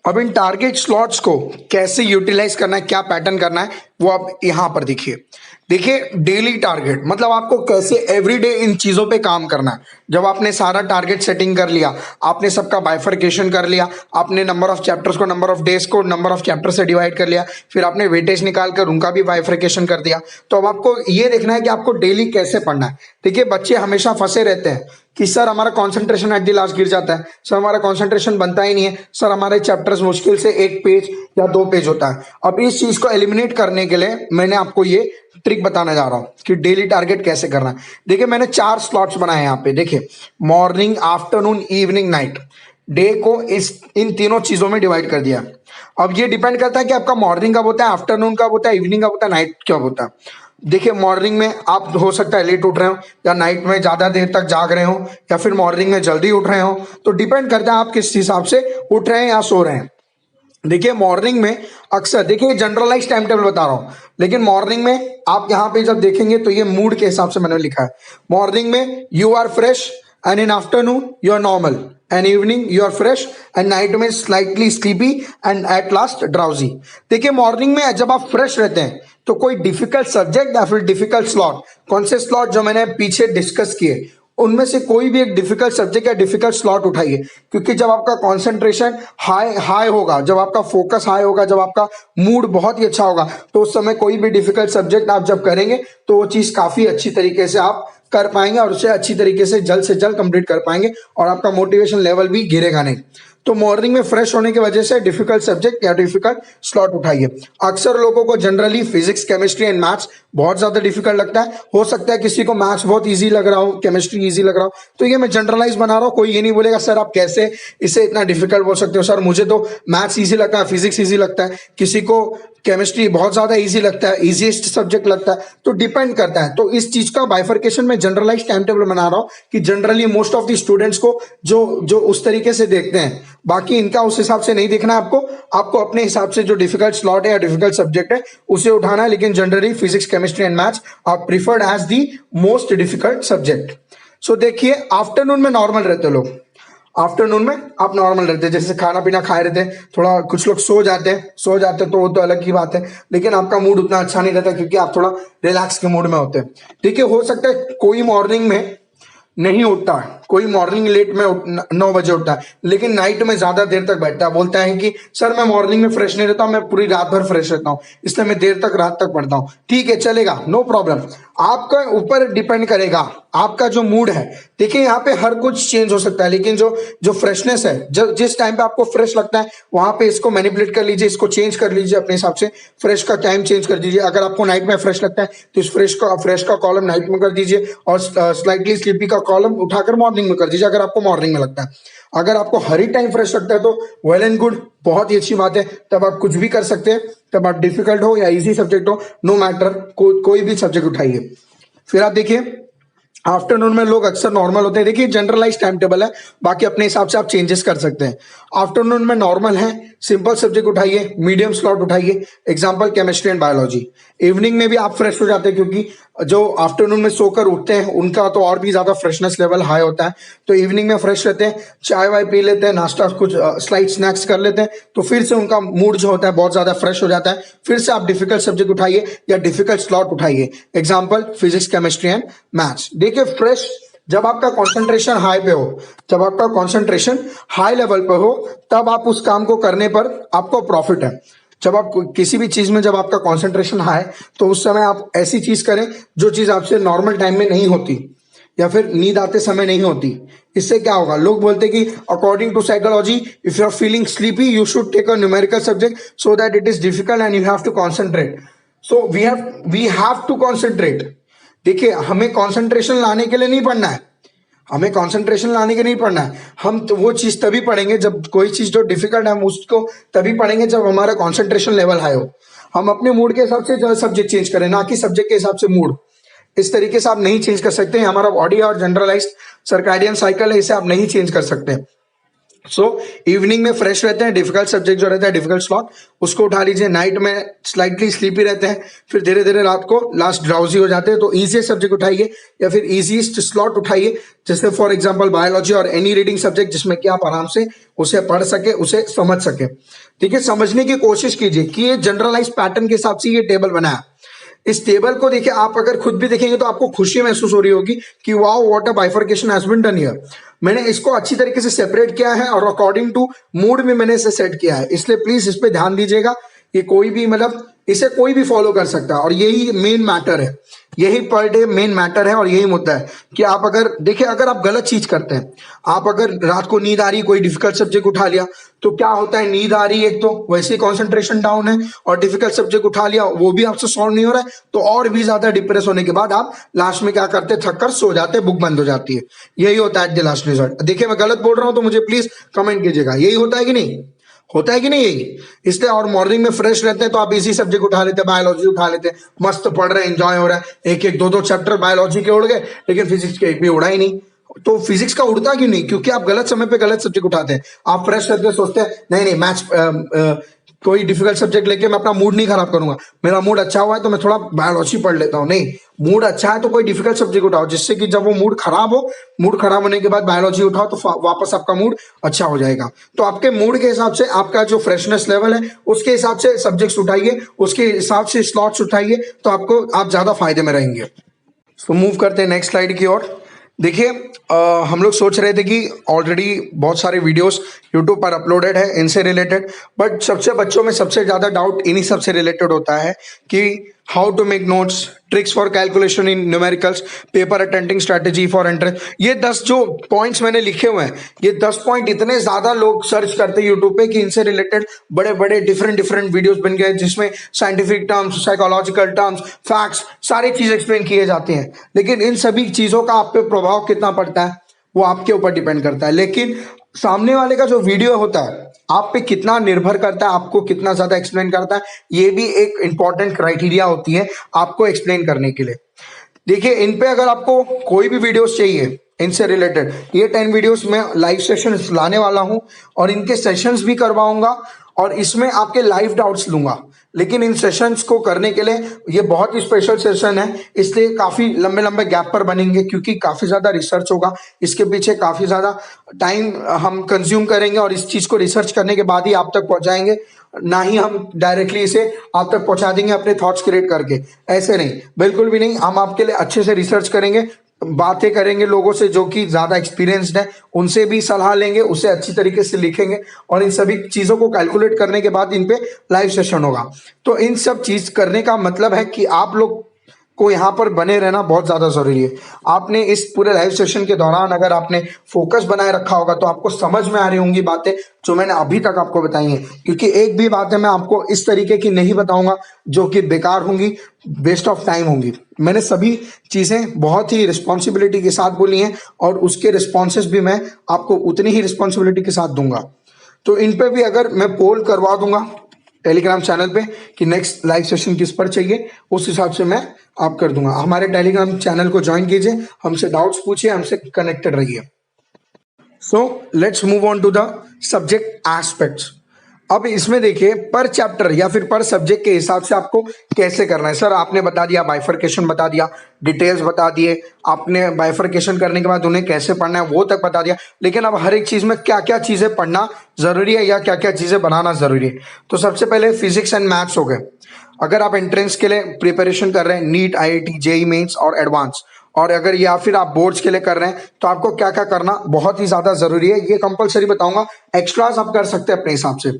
अब इन टारगेट स्लॉट्स को कैसे यूटिलाइज करना है, क्या पैटर्न करना है, वो आप यहां पर देखिए। देखिए, डेली टारगेट मतलब आपको कैसे एवरीडे इन चीजों पे काम करना है। जब आपने सारा टारगेट सेटिंग कर लिया, आपने सबका बाइफर्केशन कर लिया, आपने नंबर ऑफ चैप्टर्स को, नंबर ऑफ डेज को नंबर ऑफ चैप्टर से डिवाइड कर लिया, फिर आपने वेटेज निकाल कर उनका भी बाइफर्केशन कर दिया, तो अब आपको ये देखना है कि आपको डेली कैसे पढ़ना है। देखिए, बच्चे हमेशा फंसे रहते हैं कि सर हमारा कंसंट्रेशन एट द लास्ट गिर जाता है, सर हमारा कंसंट्रेशन बनता ही नहीं है, सर हमारे चैप्टर्स मुश्किल से 1 पेज या 2 पेज होता है। अब इस चीज को एलिमिनेट करने के लिए मैंने आपको ये ट्रिक बताने जा रहा हूं कि डेली टारगेट कैसे करना है। देखिए, मैंने 4 स्लॉट्स बनाए हैं यहाँ पे। देखिए, morning, afternoon, evening, night, day को इन तीनों चीजों में डिवाइड कर दिया। अब ये डिपेंड करता है कि आपका मॉर्निंग कब होता है, आफ्टरनून कब होता है, इवनिंग कब होता है, नाइट कब होता है। देखिए, मॉर्निंग में आप हो सकता है लेट उठ रहे हो, या नाइट में ज्यादा देर तक जाग रहे हो, या फिर मॉर्निंग में जल्दी उठ रहे हो, तो डिपेंड करता है आप किस हिसाब से उठ रहे हैं या सो रहे हैं। देखिए, मॉर्निंग में अक्सर, देखिए जनरलाइज टाइम टेबल बता रहा हूं, लेकिन मॉर्निंग में आप यहां पे जब देखेंगे तो ये मूड के हिसाब से मैंने लिखा है। मॉर्निंग में you are fresh, and in afternoon you are normal, and evening you are fresh, and night में slightly sleepy, and at last drowsy. देखिए, मॉर्निंग में जब आप फ्रेश रहते हैं तो कोई डिफिकल्ट सब्जेक्ट या फिर डिफिकल्ट स्लॉट, कौन से स्लॉट जो मैंने पीछे डिस्कस किए, उनमें से कोई भी एक डिफिकल्ट सब्जेक्ट या डिफिकल्ट स्लॉट उठाइए। क्योंकि जब आपका कंसंट्रेशन हाई होगा, जब आपका फोकस हाई होगा, जब आपका मूड बहुत ही अच्छा होगा, तो उस समय कोई भी डिफिकल्ट सब्जेक्ट आप जब करेंगे तो वो चीज काफी अच्छी तरीके से आप कर पाएंगे, और उसे अच्छी तरीके से जल्द कंप्लीट कर पाएंगे, और आपका मोटिवेशन लेवल भी गिरेगा नहीं। तो मॉर्निंग में फ्रेश होने की वजह से डिफिकल्ट सब्जेक्ट या डिफिकल्ट स्लॉट उठाइए। अक्सर लोगों को generally physics, chemistry and maths बहुत ज्यादा डिफिकल्ट लगता है। हो सकता है किसी को मैथ्स बहुत इजी लग रहा हो, केमिस्ट्री इजी लग रहा हो, तो ये मैं जनरलाइज बना रहा हूँ। कोई ये नहीं बोलेगा सर आप कैसे इसे इतना डिफिकल्ट बोल सकते हो, सर मुझे तो मैथ्स इजी लगता है, फिजिक्स इजी लगता है, किसी को केमिस्ट्री बहुत ज्यादा इजी लगता है, इजीएस्ट सब्जेक्ट लगता है, तो डिपेंड करता है। तो इस चीज का बाइफर्केशन में जनरलाइज टाइम टेबल बना रहा हूं कि generally most of the students को जो उस तरीके से देखते हैं बाकी इनका उस हिसाब से नहीं देखना है आपको, आपको अपने हिसाब से जो डिफिकल्ट स्लॉट है या डिफिकल्ट सब्जेक्ट है उसे उठाना है, लेकिन generally physics, chemistry and maths are preferred as the most difficult subject. सो देखिए आफ्टरनून में नॉर्मल रहते लोग, आफ्टरनून में आप नॉर्मल रहते हैं, जैसे खाना पीना खाए रहते हैं, थोड़ा कुछ लोग सो जाते हैं तो वो तो अलग की बात है, लेकिन आपका मूड उतना अच्छा नहीं रहता क्योंकि आप थोड़ा रिलैक्स के मूड में होते हैं। ठीक है, हो सकता है कोई मॉर्निंग में नहीं उठता, कोई मॉर्निंग लेट में 9 बजे उठता है, लेकिन नाइट में ज्यादा देर तक बैठता है, बोलता है कि सर मैं मॉर्निंग में फ्रेश नहीं रहता हूं, मैं पूरी रात भर फ्रेश रहता हूं, इसलिए मैं देर तक रात तक पढ़ता हूं। ठीक है, चलेगा, नो प्रॉब्लम, आपका ऊपर डिपेंड करेगा आपका जो मूड है। देखिए यहाँ पे हर कुछ चेंज हो सकता है, लेकिन जो जो फ्रेशनेस है, जिस टाइम पे आपको फ्रेश लगता है वहां पे इसको मैनिपुलेट कर लीजिए, इसको चेंज कर लीजिए अपने हिसाब से, फ्रेश का टाइम चेंज कर दीजिए। अगर आपको नाइट में फ्रेश लगता है तो इस फ्रेश का कॉलम नाइट में कर दीजिए और स्लाइटली स्लीपी का कॉलम उठाकर मॉर्निंग में कर दीजिए, अगर आपको मॉर्निंग में लगता है। अगर आपको हर ही टाइम फ्रेश लगता है तो वेल एंड गुड, बहुत ही अच्छी बात है, तब आप कुछ भी कर सकते हैं, तब आप डिफिकल्ट हो या इजी सब्जेक्ट हो, नो मैटर, कोई भी सब्जेक्ट उठाइए। फिर आप देखिए आफ्टरनून में लोग अक्सर नॉर्मल होते हैं, देखिए जनरलाइज टाइम टेबल है, बाकी अपने हिसाब से आप चेंजेस कर सकते हैं। आफ्टरनून में नॉर्मल है, सिंपल सब्जेक्ट उठाइए, मीडियम स्लॉट उठाइए, example chemistry and biology. Evening में भी आप फ्रेश हो जाते हैं क्योंकि जो आफ्टरनून में सोकर उठते हैं उनका तो और भी ज्यादा फ्रेशनेस लेवल हाई होता है, तो इवनिंग में फ्रेश रहते हैं, चाय वाय पी लेते हैं, नाश्ता कुछ स्लाइट स्नैक्स कर लेते हैं, तो फिर से उनका मूड जो होता है बहुत ज्यादा फ्रेश हो जाता है। फिर से आप डिफिकल्ट सब्जेक्ट उठाइए या डिफिकल्ट स्लॉट उठाइए, example physics, chemistry and maths. देखिए फ्रेश, जब आपका कंसंट्रेशन हाई पे हो, जब आपका कंसंट्रेशन हाई लेवल पे हो, तब आप उस काम को करने पर आपको प्रॉफिट है। जब आप किसी भी चीज में जब आपका कंसंट्रेशन हाई, तो उस समय आप ऐसी चीज करें जो चीज आपसे नॉर्मल टाइम में नहीं होती या फिर नींद आते समय नहीं होती। इससे क्या होगा, लोग बोलते हैं कि according to psychology if you are feeling sleepy you should take a numerical subject so that it is difficult and you have to concentrate. So we have to concentrate. देखिए हमें कॉन्सेंट्रेशन लाने के लिए नहीं पढ़ना है, हमें कंसंट्रेशन लाने के नहीं पढ़ना है, हम तो वो चीज तभी पढ़ेंगे जब कोई चीज जो डिफिकल्ट है हम उसको तभी पढ़ेंगे जब हमारा कंसंट्रेशन लेवल हाई हो। हम अपने मूड के हिसाब से सब्जेक्ट चेंज करें, ना कि सब्जेक्ट के हिसाब से मूड। इस तरीके से आप नहीं चेंज कर सकते हैं, हमारा बॉडी और जनरलाइज्ड सर्कैडियन साइकिल है, इसे आप नहीं चेंज कर सकते। सो इवनिंग में फ्रेश रहते हैं, डिफिकल्ट सब्जेक्ट जो रहता है डिफिकल्ट स्लॉट उसको उठा लीजिए, नाइट में स्लाइटली स्लीपी रहते हैं, फिर धीरे धीरे रात को लास्ट ड्राउजी हो जाते हैं, तो इजीएस्ट सब्जेक्ट उठाइए या फिर इजीएस्ट स्लॉट उठाइए, जैसे फॉर एग्जांपल बायोलॉजी और एनी रीडिंग सब्जेक्ट जिसमें कि आप आराम से उसे पढ़ सके, उसे समझ सके। ठीक है, समझने की कोशिश कीजिए कि ये जनरलाइज पैटर्न के हिसाब से ये टेबल बनाया। इस टेबल को देखिए, आप अगर खुद भी देखेंगे तो आपको खुशी महसूस हो रही होगी कि wow what a bifurcation has been done here. मैंने इसको अच्छी तरीके से सेपरेट किया है और अकॉर्डिंग टू मूड में मैंने इसे सेट किया है, इसलिए प्लीज इस पे ध्यान दीजिएगा कि कोई भी मतलब इसे कोई भी फॉलो कर सकता है, और यही मेन मैटर है, यही पर डे मेन मैटर है और यही मुद्दा है कि आप अगर देखिए अगर आप गलत चीज करते हैं, आप अगर रात को नींद आ रही कोई डिफिकल्ट सब्जेक्ट उठा लिया तो क्या होता है, नींद आ रही है, एक तो वैसे ही कॉन्सेंट्रेशन डाउन है और डिफिकल्ट सब्जेक्ट उठा लिया वो भी आपसे सॉल्व नहीं हो रहा है, तो और भी ज्यादा डिप्रेस होने के बाद आप लास्ट में क्या करते, थक कर सो जाते, बुक बंद हो जाती है। यही होता है द लास्ट रिजल्ट। देखिए मैं गलत बोल रहा हूं तो मुझे प्लीज कमेंट कीजिएगा, यही होता है कि नहीं, होता है कि नहीं यही। इसलिए और मॉर्निंग में फ्रेश रहते हैं तो आप इसी सब्जेक्ट उठा लेते हैं, बायोलॉजी उठा लेते हैं, मस्त पढ़ रहे हैं, एंजॉय हो रहा है, एक एक दो दो चैप्टर बायोलॉजी के उड़ गए, लेकिन फिजिक्स के एक भी उड़ा ही नहीं। तो फिजिक्स का उड़ता क्यों नहीं, क्योंकि आप गलत समय पे गलत सब्जेक्ट उठाते हैं। आप फ्रेश रहते हैं, सोचते हैं नहीं नहीं मैथ्स कोई डिफिकल्ट सब्जेक्ट लेके मैं अपना मूड नहीं खराब करूंगा, मेरा मूड अच्छा हुआ है तो मैं थोड़ा बायोलॉजी पढ़ लेता हूँ। नहीं, मूड अच्छा है तो कोई डिफिकल्ट सब्जेक्ट उठाओ, जिससे कि जब वो मूड खराब हो, मूड खराब होने के बाद बायोलॉजी उठाओ तो वापस आपका मूड अच्छा हो जाएगा। तो आपके मूड के हिसाब से, आपका जो फ्रेशनेस लेवल है उसके हिसाब से सब्जेक्ट्स उठाइए, उसके हिसाब से स्लॉट्स उठाइए, तो आपको आप ज्यादा फायदे में रहेंगे। तो मूव करते हैं नेक्स्ट स्लाइड की ओर। देखिए हम लोग सोच रहे थे कि ऑलरेडी बहुत सारे वीडियोस यूट्यूब पर अपलोडेड है इनसे रिलेटेड, बट सबसे बच्चों में सबसे ज़्यादा डाउट इन्हीं सब से रिलेटेड होता है कि how to make notes, tricks for calculation in numericals, paper attending strategy for entrance. ये 10 जो पॉइंट्स मैंने लिखे हुए हैं, ये 10 पॉइंट इतने ज़्यादा लोग सर्च करते हैं यूट्यूब पे कि इनसे रिलेटेड बड़े बड़े डिफरेंट वीडियोस बन गए, जिसमें scientific terms, psychological terms, facts, सारी चीज़ एक्सप्लेन किए जाते हैं। लेकिन इन सभी चीज़ों का आप पे प्रभाव कितना पड़ता है वो आपके ऊपर डिपेंड करता है, लेकिन सामने वाले का जो वीडियो होता है आप पे कितना निर्भर करता है, आपको कितना ज्यादा एक्सप्लेन करता है, ये भी एक इंपॉर्टेंट क्राइटेरिया होती है आपको एक्सप्लेन करने के लिए। देखिए इन पे अगर आपको कोई भी वीडियोस चाहिए, इनसे रिलेटेड ये 10 वीडियोस में लाइव सेशंस लाने वाला हूं और इनके सेशंस भी करवाऊंगा और इसमें आपके लाइव डाउट्स लूंगा। लेकिन इन सेशंस को करने के लिए ये बहुत ही स्पेशल सेशन है, इसलिए काफी लंबे लंबे गैप पर बनेंगे क्योंकि काफी ज्यादा रिसर्च होगा इसके पीछे, काफी ज्यादा टाइम हम कंज्यूम करेंगे और इस चीज को रिसर्च करने के बाद ही आप तक पहुंचाएंगे, ना ही हम डायरेक्टली इसे आप तक पहुंचा देंगे अपने थॉट्स क्रिएट करके। ऐसे नहीं, बिल्कुल भी नहीं। हम आपके लिए अच्छे से रिसर्च करेंगे, बातें करेंगे लोगों से जो कि ज्यादा एक्सपीरियंस्ड है, उनसे भी सलाह लेंगे, उसे अच्छी तरीके से लिखेंगे और इन सभी चीजों को कैलकुलेट करने के बाद इन पे लाइव सेशन होगा। तो इन सब चीज करने का मतलब है कि आप लोग को यहाँ पर बने रहना बहुत ज्यादा जरूरी है। आपने इस पूरे लाइव सेशन के दौरान अगर आपने फोकस बनाए रखा होगा तो आपको समझ में आ रही होंगी बातें जो मैंने अभी तक आपको बताई हैं, क्योंकि एक भी बातें मैं आपको इस तरीके की नहीं बताऊंगा जो कि बेकार होंगी, वेस्ट ऑफ टाइम होंगी। मैंने सभी चीजें बहुत ही रिस्पॉन्सिबिलिटी के साथ बोली हैं और उसके रिस्पॉन्सेस भी मैं आपको उतनी ही रिस्पॉन्सिबिलिटी के साथ दूंगा। तो इन पे भी अगर मैं पोल करवा दूंगा टेलीग्राम चैनल पे कि नेक्स्ट लाइव सेशन किस पर चाहिए, उस हिसाब से मैं आप कर दूंगा। हमारे टेलीग्राम चैनल को ज्वाइन कीजिए, हमसे डाउट्स पूछिए, हमसे कनेक्टेड रहिए। So let's move on to the subject aspects. अब इसमें देखिए पर चैप्टर या फिर पर सब्जेक्ट के हिसाब से आपको कैसे करना है। सर आपने बता दिया, बाइफरकेशन बता दिया, डिटेल्स बता दिए, आपने बाइफरकेशन करने के बाद उन्हें कैसे पढ़ना है वो तक बता दिया, लेकिन अब हर एक चीज में क्या क्या चीजें पढ़ना जरूरी है या क्या क्या चीजें बनाना जरूरी है। तो सबसे पहले फिजिक्स एंड मैथ्स हो गए। अगर आप एंट्रेंस के लिए प्रिपरेशन कर रहे हैं, नीट, IIT, जेई मेंस और एडवांस, और अगर या फिर आप बोर्ड्स के लिए कर रहे हैं तो आपको क्या क्या करना बहुत ही ज्यादा जरूरी है, ये कंपलसरी बताऊंगा। एक्स्ट्रास आप कर सकते हैं अपने हिसाब से।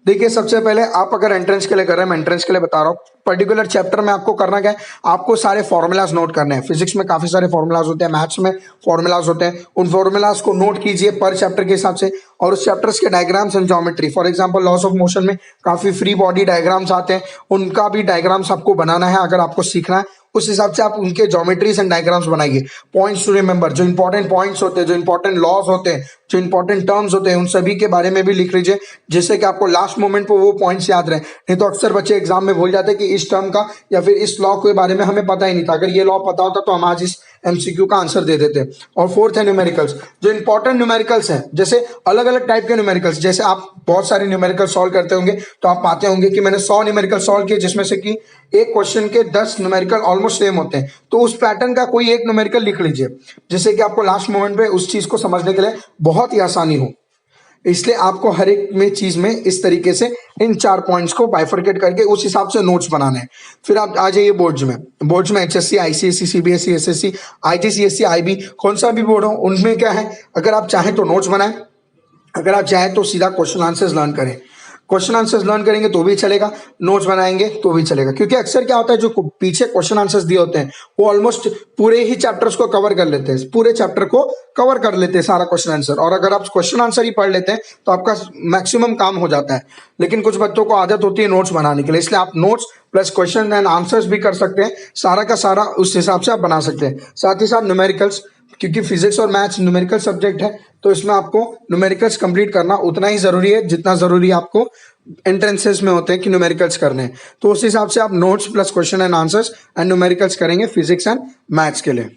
देखिए सबसे पहले आप अगर एंट्रेंस के लिए कर रहे हैं, मैं एंट्रेंस के लिए बता रहा हूँ, पर्टिकुलर चैप्टर में आपको करना क्या है, आपको सारे फॉर्मूलाज नोट करने हैं। फिजिक्स में काफी सारे फॉर्मूलाज होते हैं, मैथ्स में फॉर्मूलाज होते हैं, उन फॉर्मूलाज को नोट कीजिए पर चैप्टर के हिसाब से और उस चैप्टर्स के diagrams and geometry. For example loss of motion में काफी फ्री बॉडी डायग्राम्स आते हैं, उनका भी डायग्राम्स आपको बनाना है अगर आपको सीखना है। उस हिसाब से आप उनके ज्योमेट्रीज एंड डायग्राम्स बनाइए। पॉइंट्स टू रिमेंबर, जो इंपॉर्टेंट पॉइंट्स होते हैं, जो इंपॉर्टेंट लॉज होते हैं, जो इंपॉर्टेंट टर्म्स होते हैं, उन सभी के बारे में भी लिख लीजिए जिससे कि आपको लास्ट मोमेंट पर वो पॉइंट्स याद रहे। नहीं तो अक्सर बच्चे एग्जाम में भूल जाते हैं कि इस टर्म का या फिर इस लॉ के बारे में हमें पता ही नहीं था, अगर ये लॉ पता होता तो हम आज इस MCQ का आंसर दे देते। और फोर्थ है न्यूमेरिकल्स, जो इंपॉर्टेंट न्यूमेरिकल्स हैं, जैसे अलग अलग टाइप के न्यूमेरिकल्स। जैसे आप बहुत सारे न्यूमेरिकल सॉल्व करते होंगे तो आप पाते होंगे कि मैंने 100 न्यूमेरिकल सॉल्व किए जिसमें से कि एक क्वेश्चन के 10 न्यूमेरिकल ऑलमोस्ट सेम होते हैं। तो उस पैटर्न का कोई एक न्यूमेरिकल लिख लीजिए जिससे कि आपको लास्ट मोमेंट पे उस चीज को समझने के लिए बहुत ही आसानी हो। इसलिए आपको हर एक में चीज में इस तरीके से इन 4 पॉइंट्स को बाइफरकेट करके उस हिसाब से नोट्स बनाने हैं। फिर आप आ जाइए बोर्ड्स में। बोर्ड्स में HSC, ICSE, CBSE, SSC, IT, CSE, IB, कौन सा भी बोर्ड हो, उनमें क्या है, अगर आप चाहें तो नोट्स बनाएं, अगर आप चाहें तो सीधा क्वेश्चन आंसर्स लर्न करें। क्वेश्चन आंसर्स लर्न करेंगे तो भी चलेगा, नोट्स बनाएंगे तो भी चलेगा, क्योंकि अक्सर क्या होता है जो पीछे क्वेश्चन आंसर्स दिए होते हैं वो ऑलमोस्ट पूरे ही चैप्टर्स को कवर कर लेते हैं, पूरे चैप्टर को कवर कर लेते हैं सारा क्वेश्चन आंसर। और अगर आप क्वेश्चन आंसर ही पढ़ लेते हैं तो आपका मैक्सिमम काम हो जाता है। लेकिन कुछ बच्चों को आदत होती है नोट्स बनाने के लिए, इसलिए आप notes plus question and answers भी कर सकते हैं, सारा का सारा उस हिसाब से आप बना सकते हैं। साथ ही साथ न्यूमेरिकल्स, क्योंकि फिजिक्स और मैथ्स न्यूमेरिकल सब्जेक्ट है तो इसमें आपको न्यूमेरिकल्स कंप्लीट करना उतना ही जरूरी है जितना जरूरी आपको एंट्रेंसेस में होते हैं कि न्यूमेरिकल्स करने हैं। तो उस हिसाब से आप notes plus question and answers and numericals करेंगे फिजिक्स एंड मैथ्स के लिए।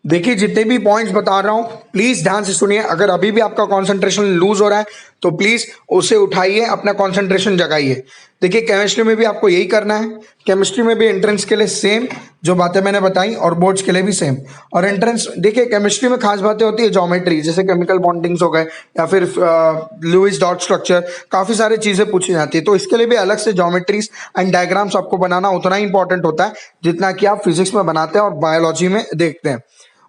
देखिए जितने भी पॉइंट्स बता रहा हूं प्लीज ध्यान से सुनिए। अगर अभी भी आपका कंसंट्रेशन लूज हो रहा है तो प्लीज उसे उठाइए, अपना कंसंट्रेशन जगाइए। देखिए केमिस्ट्री में भी आपको यही करना है, केमिस्ट्री में भी एंट्रेंस के लिए सेम जो बातें मैंने बताई और बोर्ड्स के लिए भी सेम। और एंट्रेंस देखिए केमिस्ट्री में खास बातें होती है ज्योमेट्री, जैसे केमिकल बॉन्डिंग्स हो गए या फिर लुईस डॉट स्ट्रक्चर, काफी सारी चीजें पूछी जाती है। तो इसके लिए भी अलग से ज्योमेट्रीज एंड डायग्राम्स आपको बनाना उतना ही इंपॉर्टेंट होता है जितना कि आप फिजिक्स में बनाते हैं और बायोलॉजी में देखते हैं।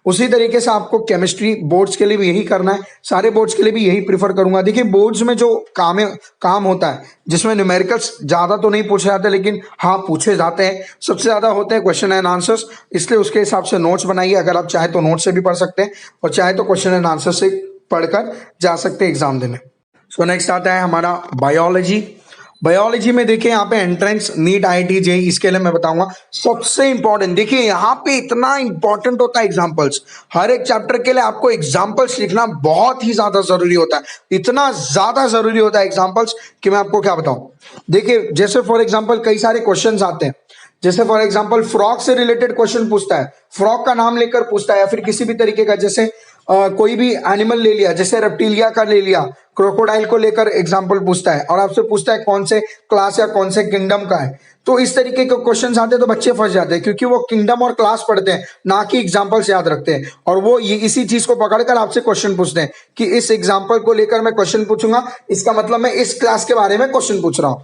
उसी तरीके से आपको केमिस्ट्री बोर्ड्स के लिए भी यही करना है, सारे बोर्ड्स के लिए भी यही प्रीफर करूंगा। देखिए बोर्ड्स में जो काम होता है जिसमें न्यूमेरिकल्स ज्यादा तो नहीं पूछे जाते लेकिन हाँ पूछे जाते हैं, सबसे ज्यादा होते हैं क्वेश्चन एंड आंसर्स, इसलिए उसके हिसाब से नोट्स बनाइए। अगर आप चाहे तो नोट्स से भी पढ़ सकते हैं और चाहे तो क्वेश्चन एंड आंसर से पढ़कर जा सकते हैं एग्जाम देने। सो नेक्स्ट आता है हमारा बायोलॉजी। बायोलॉजी में देखिए यहाँ पे एंट्रेंस, नीट, IIT, जेई, इसके लिए मैं बताऊंगा सबसे इंपॉर्टेंट। देखिए यहाँ पे इतना इंपॉर्टेंट होता है एग्जांपल्स, हर एक चैप्टर के लिए आपको एग्जांपल्स लिखना बहुत ही ज्यादा जरूरी होता है, इतना ज्यादा जरूरी होता है एग्जांपल्स कि मैं आपको क्या बताऊं। देखिए जैसे फॉर एग्जांपल कई सारे क्वेश्चंस आते हैं, जैसे फॉर एग्जांपल फ्रॉग से रिलेटेड क्वेश्चन पूछता है, फ्रॉग का नाम लेकर पूछता है, या फिर किसी भी तरीके का, जैसे कोई भी एनिमल ले लिया, जैसे रेप्टिलिया का ले लिया, क्रोकोडाइल को लेकर एग्जांपल पूछता है और आपसे पूछता है कौन से क्लास या कौन से किंगडम का है। तो इस तरीके के क्वेश्चन आते हैं तो बच्चे फंस जाते हैं, क्योंकि वो किंगडम और क्लास पढ़ते हैं, ना कि एग्जाम्पल्स याद रखते हैं। और वो ये इसी चीज को पकड़कर आपसे क्वेश्चन पूछते हैं कि इस एग्जाम्पल को लेकर मैं क्वेश्चन पूछूंगा, इसका मतलब मैं इस क्लास के बारे में क्वेश्चन पूछ रहा हूं।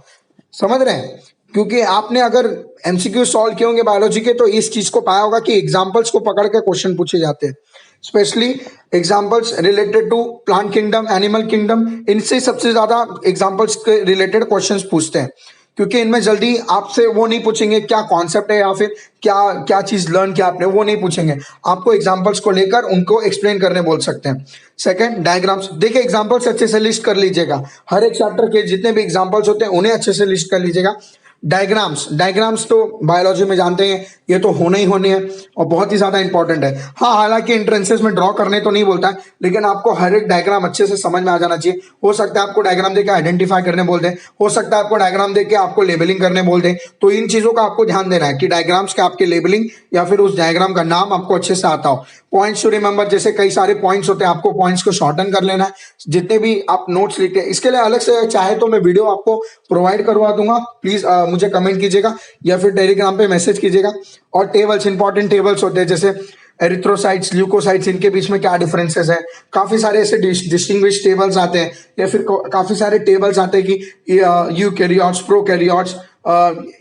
समझ रहे हैं? क्योंकि आपने अगर एमसीक्यू सॉल्व किए होंगे बायोलॉजी के तो इस चीज को पाया होगा कि एग्जाम्पल्स को पकड़ के क्वेश्चन पूछे जाते हैं, specially examples related to plant kingdom, animal kingdom, इनसे सबसे ज्यादा एग्जाम्पल्स के रिलेटेड क्वेश्चंस पूछते हैं, क्योंकि इनमें जल्दी आपसे वो नहीं पूछेंगे क्या कॉन्सेप्ट है या फिर क्या क्या चीज लर्न किया आपने, वो नहीं पूछेंगे, आपको एग्जाम्पल्स को लेकर उनको एक्सप्लेन करने बोल सकते हैं। Second, diagrams. देखिए एग्जाम्पल्स अच्छे से लिस्ट कर लीजिएगा, हर एक चैप्टर के जितने भी एग्जाम्पल्स होते हैं उन्हें अच्छे से लिस्ट कर लीजिएगा। डायग्राम्स तो बायोलॉजी में जानते हैं ये तो होने ही होने हैं और बहुत ही ज्यादा इंपॉर्टेंट है। हाँ, हालांकि एंट्रेंसेस में ड्रॉ करने तो नहीं बोलता है, लेकिन आपको हर एक डायग्राम अच्छे से समझ में आ जाना चाहिए। हो सकता है आपको डायग्राम देके आइडेंटिफाई करने बोल दें, हो सकता है आपको डायग्राम देके आपको लेबलिंग करने बोल दें, तो इन चीजों का आपको ध्यान देना है कि डायग्राम्स के आपके लेबलिंग या फिर उस डायग्राम का नाम आपको अच्छे से आता हो। पॉइंट्स टू रिमेंबर, जैसे कई सारे पॉइंट्स होते हैं, आपको पॉइंट्स को शॉर्टन कर लेना है जितने भी आप नोट्स लिखते हैं। इसके लिए अलग से चाहे तो मैं वीडियो आपको प्रोवाइड करवा दूंगा, प्लीज मुझे कमेंट कीजिएगा या फिर टेलीग्राम पे मैसेज कीजिएगा। और टेबल्स, इंपॉर्टेंट टेबल्स होते हैं जैसे एरिथ्रोसाइट्स, ल्यूकोसाइट्स, इनके बीच में क्या डिफरेंसेस है, काफी सारे ऐसे डिस्टिंग्विश टेबल्स आते हैं, या फिर काफी सारे टेबल्स आते हैं कि यूकैरियोट्स, प्रोकैरियोट्स,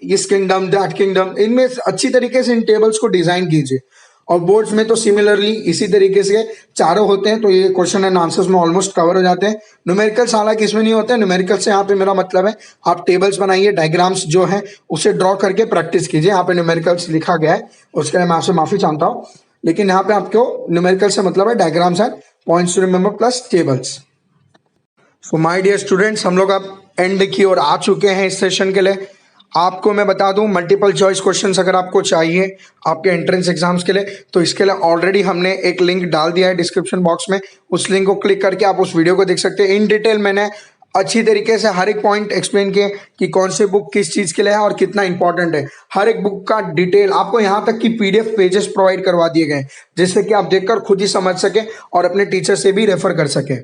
इस किंगडम, दैट किंगडम, इनमें अच्छी तरीके से इन टेबल्स को डिजाइन कीजिए। और बोर्ड्स में तो सिमिलरली इसी तरीके से चारों होते हैं, तो ये क्वेश्चन एंड आंसर्स में ऑलमोस्ट कवर हो जाते हैं। न्यूमेरिकल्स हालांकि इसमें नहीं होते हैं, न्यूमेरिकल्स से यहाँ पे मेरा मतलब है आप टेबल्स बनाइए, डायग्राम्स जो है उसे ड्रॉ करके प्रैक्टिस कीजिए। यहाँ पे न्यूमेरिकल्स लिखा गया है, उसके लिए मैं आपसे माफी चाहता हूँ, लेकिन यहाँ पे आपको न्यूमेरिकल से मतलब है diagrams and points to remember plus tables. So my dear students, हम लोग अब एंड की ओर आ चुके हैं इस सेशन के लिए। आपको मैं बता दूं, मल्टीपल चॉइस क्वेश्चंस अगर आपको चाहिए आपके एंट्रेंस एग्जाम्स के लिए, तो इसके लिए ऑलरेडी हमने एक लिंक डाल दिया है डिस्क्रिप्शन बॉक्स में, उस लिंक को क्लिक करके आप उस वीडियो को देख सकते हैं। इन डिटेल मैंने अच्छी तरीके से हर एक पॉइंट एक्सप्लेन किए कि कौन से बुक किस चीज के लिए है और कितना इंपॉर्टेंट है। हर एक बुक का डिटेल आपको यहाँ तक कि पीडीएफ पेजेस प्रोवाइड करवा दिए गए, जिससे कि आप देखकर खुद ही समझ सके और अपने टीचर से भी रेफर कर सके।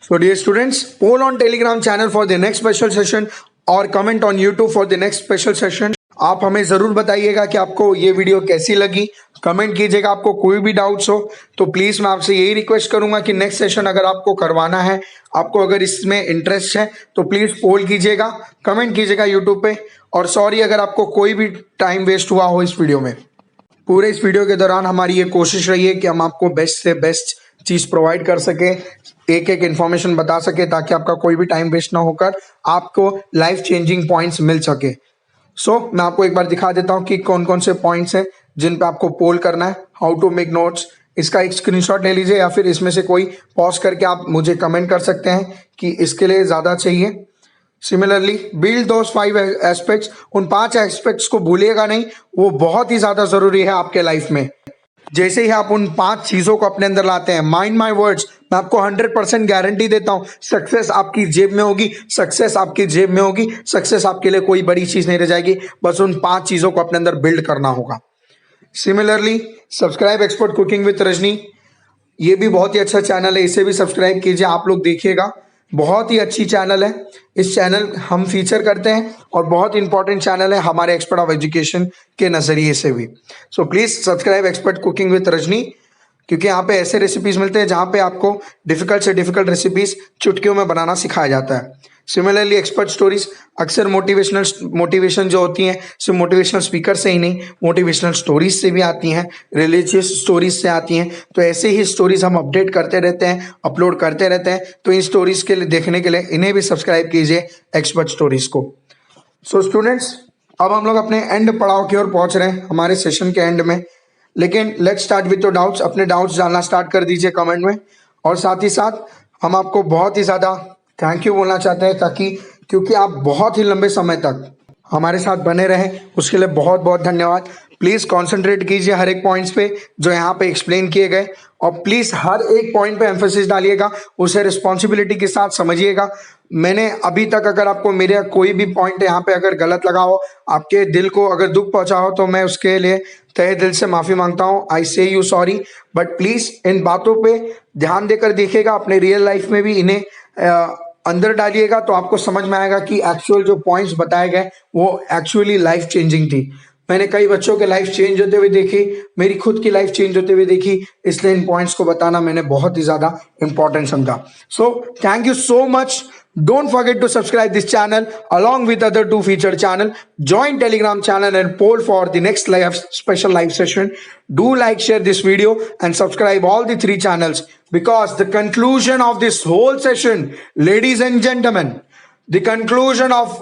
So dear students, poll on Telegram channel for the next special session और comment on YouTube for the next special session। आप हमें जरूर बताइएगा कि आपको ये वीडियो कैसी लगी, कमेंट कीजिएगा। आपको कोई भी डाउट्स हो तो प्लीज मैं आपसे यही रिक्वेस्ट करूंगा कि नेक्स्ट सेशन अगर आपको करवाना है, आपको अगर इसमें इंटरेस्ट है तो प्लीज पोल कीजिएगा, कमेंट कीजिएगा यूट्यूब पे। और सॉरी अगर आपको कोई भी टाइम वेस्ट हुआ हो इस वीडियो में। पूरे इस वीडियो के दौरान हमारी ये कोशिश रही है कि हम आपको बेस्ट से बेस्ट चीज प्रोवाइड कर सके, एक एक इन्फॉर्मेशन बता सके, ताकि आपका कोई भी टाइम वेस्ट ना होकर आपको लाइफ चेंजिंग पॉइंट्स मिल सके। सो मैं आपको एक बार दिखा देता हूँ कि कौन कौन से पॉइंट्स हैं जिन पे आपको पोल करना है, हाउ टू मेक नोट्स। इसका एक स्क्रीनशॉट ले लीजिए या फिर इसमें से कोई पॉज करके आप मुझे कमेंट कर सकते हैं कि इसके लिए ज्यादा चाहिए। सिमिलरली बिल्ड दोस 5 एस्पेक्ट्स, उन 5 एस्पेक्ट्स को भूलिएगा नहीं, वो बहुत ही ज्यादा जरूरी है आपके लाइफ में। जैसे ही आप उन 5 चीजों को अपने अंदर लाते हैं, माइंड माय वर्ड्स, मैं आपको 100% गारंटी देता हूं, सक्सेस आपकी जेब में होगी, सक्सेस आपकी जेब में होगी, सक्सेस आपके लिए कोई बड़ी चीज नहीं रह जाएगी। बस उन 5 चीजों को अपने अंदर बिल्ड करना होगा। Similarly subscribe expert cooking with Rajni, ये भी बहुत ही अच्छा चैनल है, इसे भी सब्सक्राइब कीजिए, आप लोग देखिएगा, बहुत ही अच्छी चैनल है। इस चैनल हम फीचर करते हैं और बहुत इंपॉर्टेंट चैनल है हमारे एक्सपर्ट ऑफ एजुकेशन के नजरिए से भी। So please subscribe expert cooking with Rajni, क्योंकि यहाँ पे ऐसे रेसिपीज मिलते हैं जहाँ पे आपको डिफिकल्ट से डिफिकल्ट रेसिपीज चुटकियों में बनाना सिखाया जाता है। सिमिलरली एक्सपर्ट स्टोरीज, अक्सर मोटिवेशन जो होती हैं सिर्फ मोटिवेशनल स्पीकर से ही नहीं, मोटिवेशनल स्टोरीज से भी आती हैं, रिलीजियस स्टोरीज से आती हैं। तो ऐसे ही स्टोरीज हम अपडेट करते रहते हैं, अपलोड करते रहते हैं। तो इन स्टोरीज के लिए देखने के लिए इन्हें भी सब्सक्राइब कीजिए, एक्सपर्ट स्टोरीज को। सो स्टूडेंट्स, अब हम लोग अपने एंड पड़ाव की ओर पहुंच रहे हैं, हमारे सेशन के एंड में। लेकिन let's start with your doubts. अपने डाउट्स डालना स्टार्ट कर दीजिए कमेंट में। और साथ ही साथ हम आपको बहुत ही ज़्यादा थैंक यू बोलना चाहते हैं, क्योंकि आप बहुत ही लंबे समय तक हमारे साथ बने रहें, उसके लिए बहुत बहुत धन्यवाद। प्लीज़ कॉन्सेंट्रेट कीजिए हर एक पॉइंट्स पे जो यहाँ पे एक्सप्लेन किए गए, और प्लीज़ हर एक पॉइंट पे एम्फेसिस डालिएगा, उसे रिस्पॉन्सिबिलिटी के साथ समझिएगा। मैंने अभी तक अगर आपको मेरा कोई भी पॉइंट यहाँ पे अगर गलत लगा हो, आपके दिल को अगर दुख पहुंचा हो, तो मैं उसके लिए तहे दिल से माफ़ी मांगता हूँ। आई से यू सॉरी, बट प्लीज़ इन बातों पे ध्यान देकर देखिएगा, अपने रियल लाइफ में भी इन्हें अंदर डालिएगा, तो आपको समझ में आएगा कि एक्चुअल जो पॉइंट्स बताए गए वो एक्चुअली लाइफ चेंजिंग थी। मैंने कई बच्चों के लाइफ चेंज होते हुए देखी, मेरी खुद की लाइफ चेंज होते हुए देखी, इसलिए इन पॉइंट्स को बताना मैंने बहुत ही ज़्यादा इंपॉर्टेंट समझा। So thank you so much. Don't forget to subscribe this channel along with other two featured channel. Join Telegram channel and poll for the next special live session. Do like, share this video and subscribe all the three channels, because the conclusion of this whole session, ladies and gentlemen, the conclusion of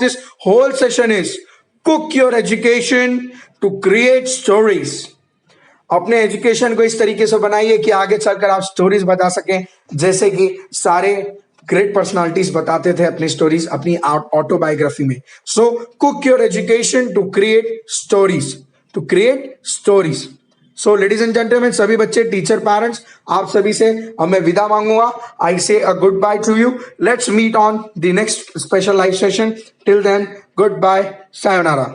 this whole session is cook your education to create stories. अपने education को इस तरीके से बनाइए कि आगे चलकर आप स्टोरीज बता सकें, जैसे कि सारे ग्रेट पर्सनालिटीज बताते थे अपनी स्टोरीज अपनी ऑटोबायोग्राफी में। So cook your education to create stories. So ladies and gentleman, सभी बच्चे, टीचर, पेरेंट्स, आप सभी से अब मैं विदा मांगूंगा। I say a good bye to you. Let's meet on the next special live session. Till then, good bye, sayonara.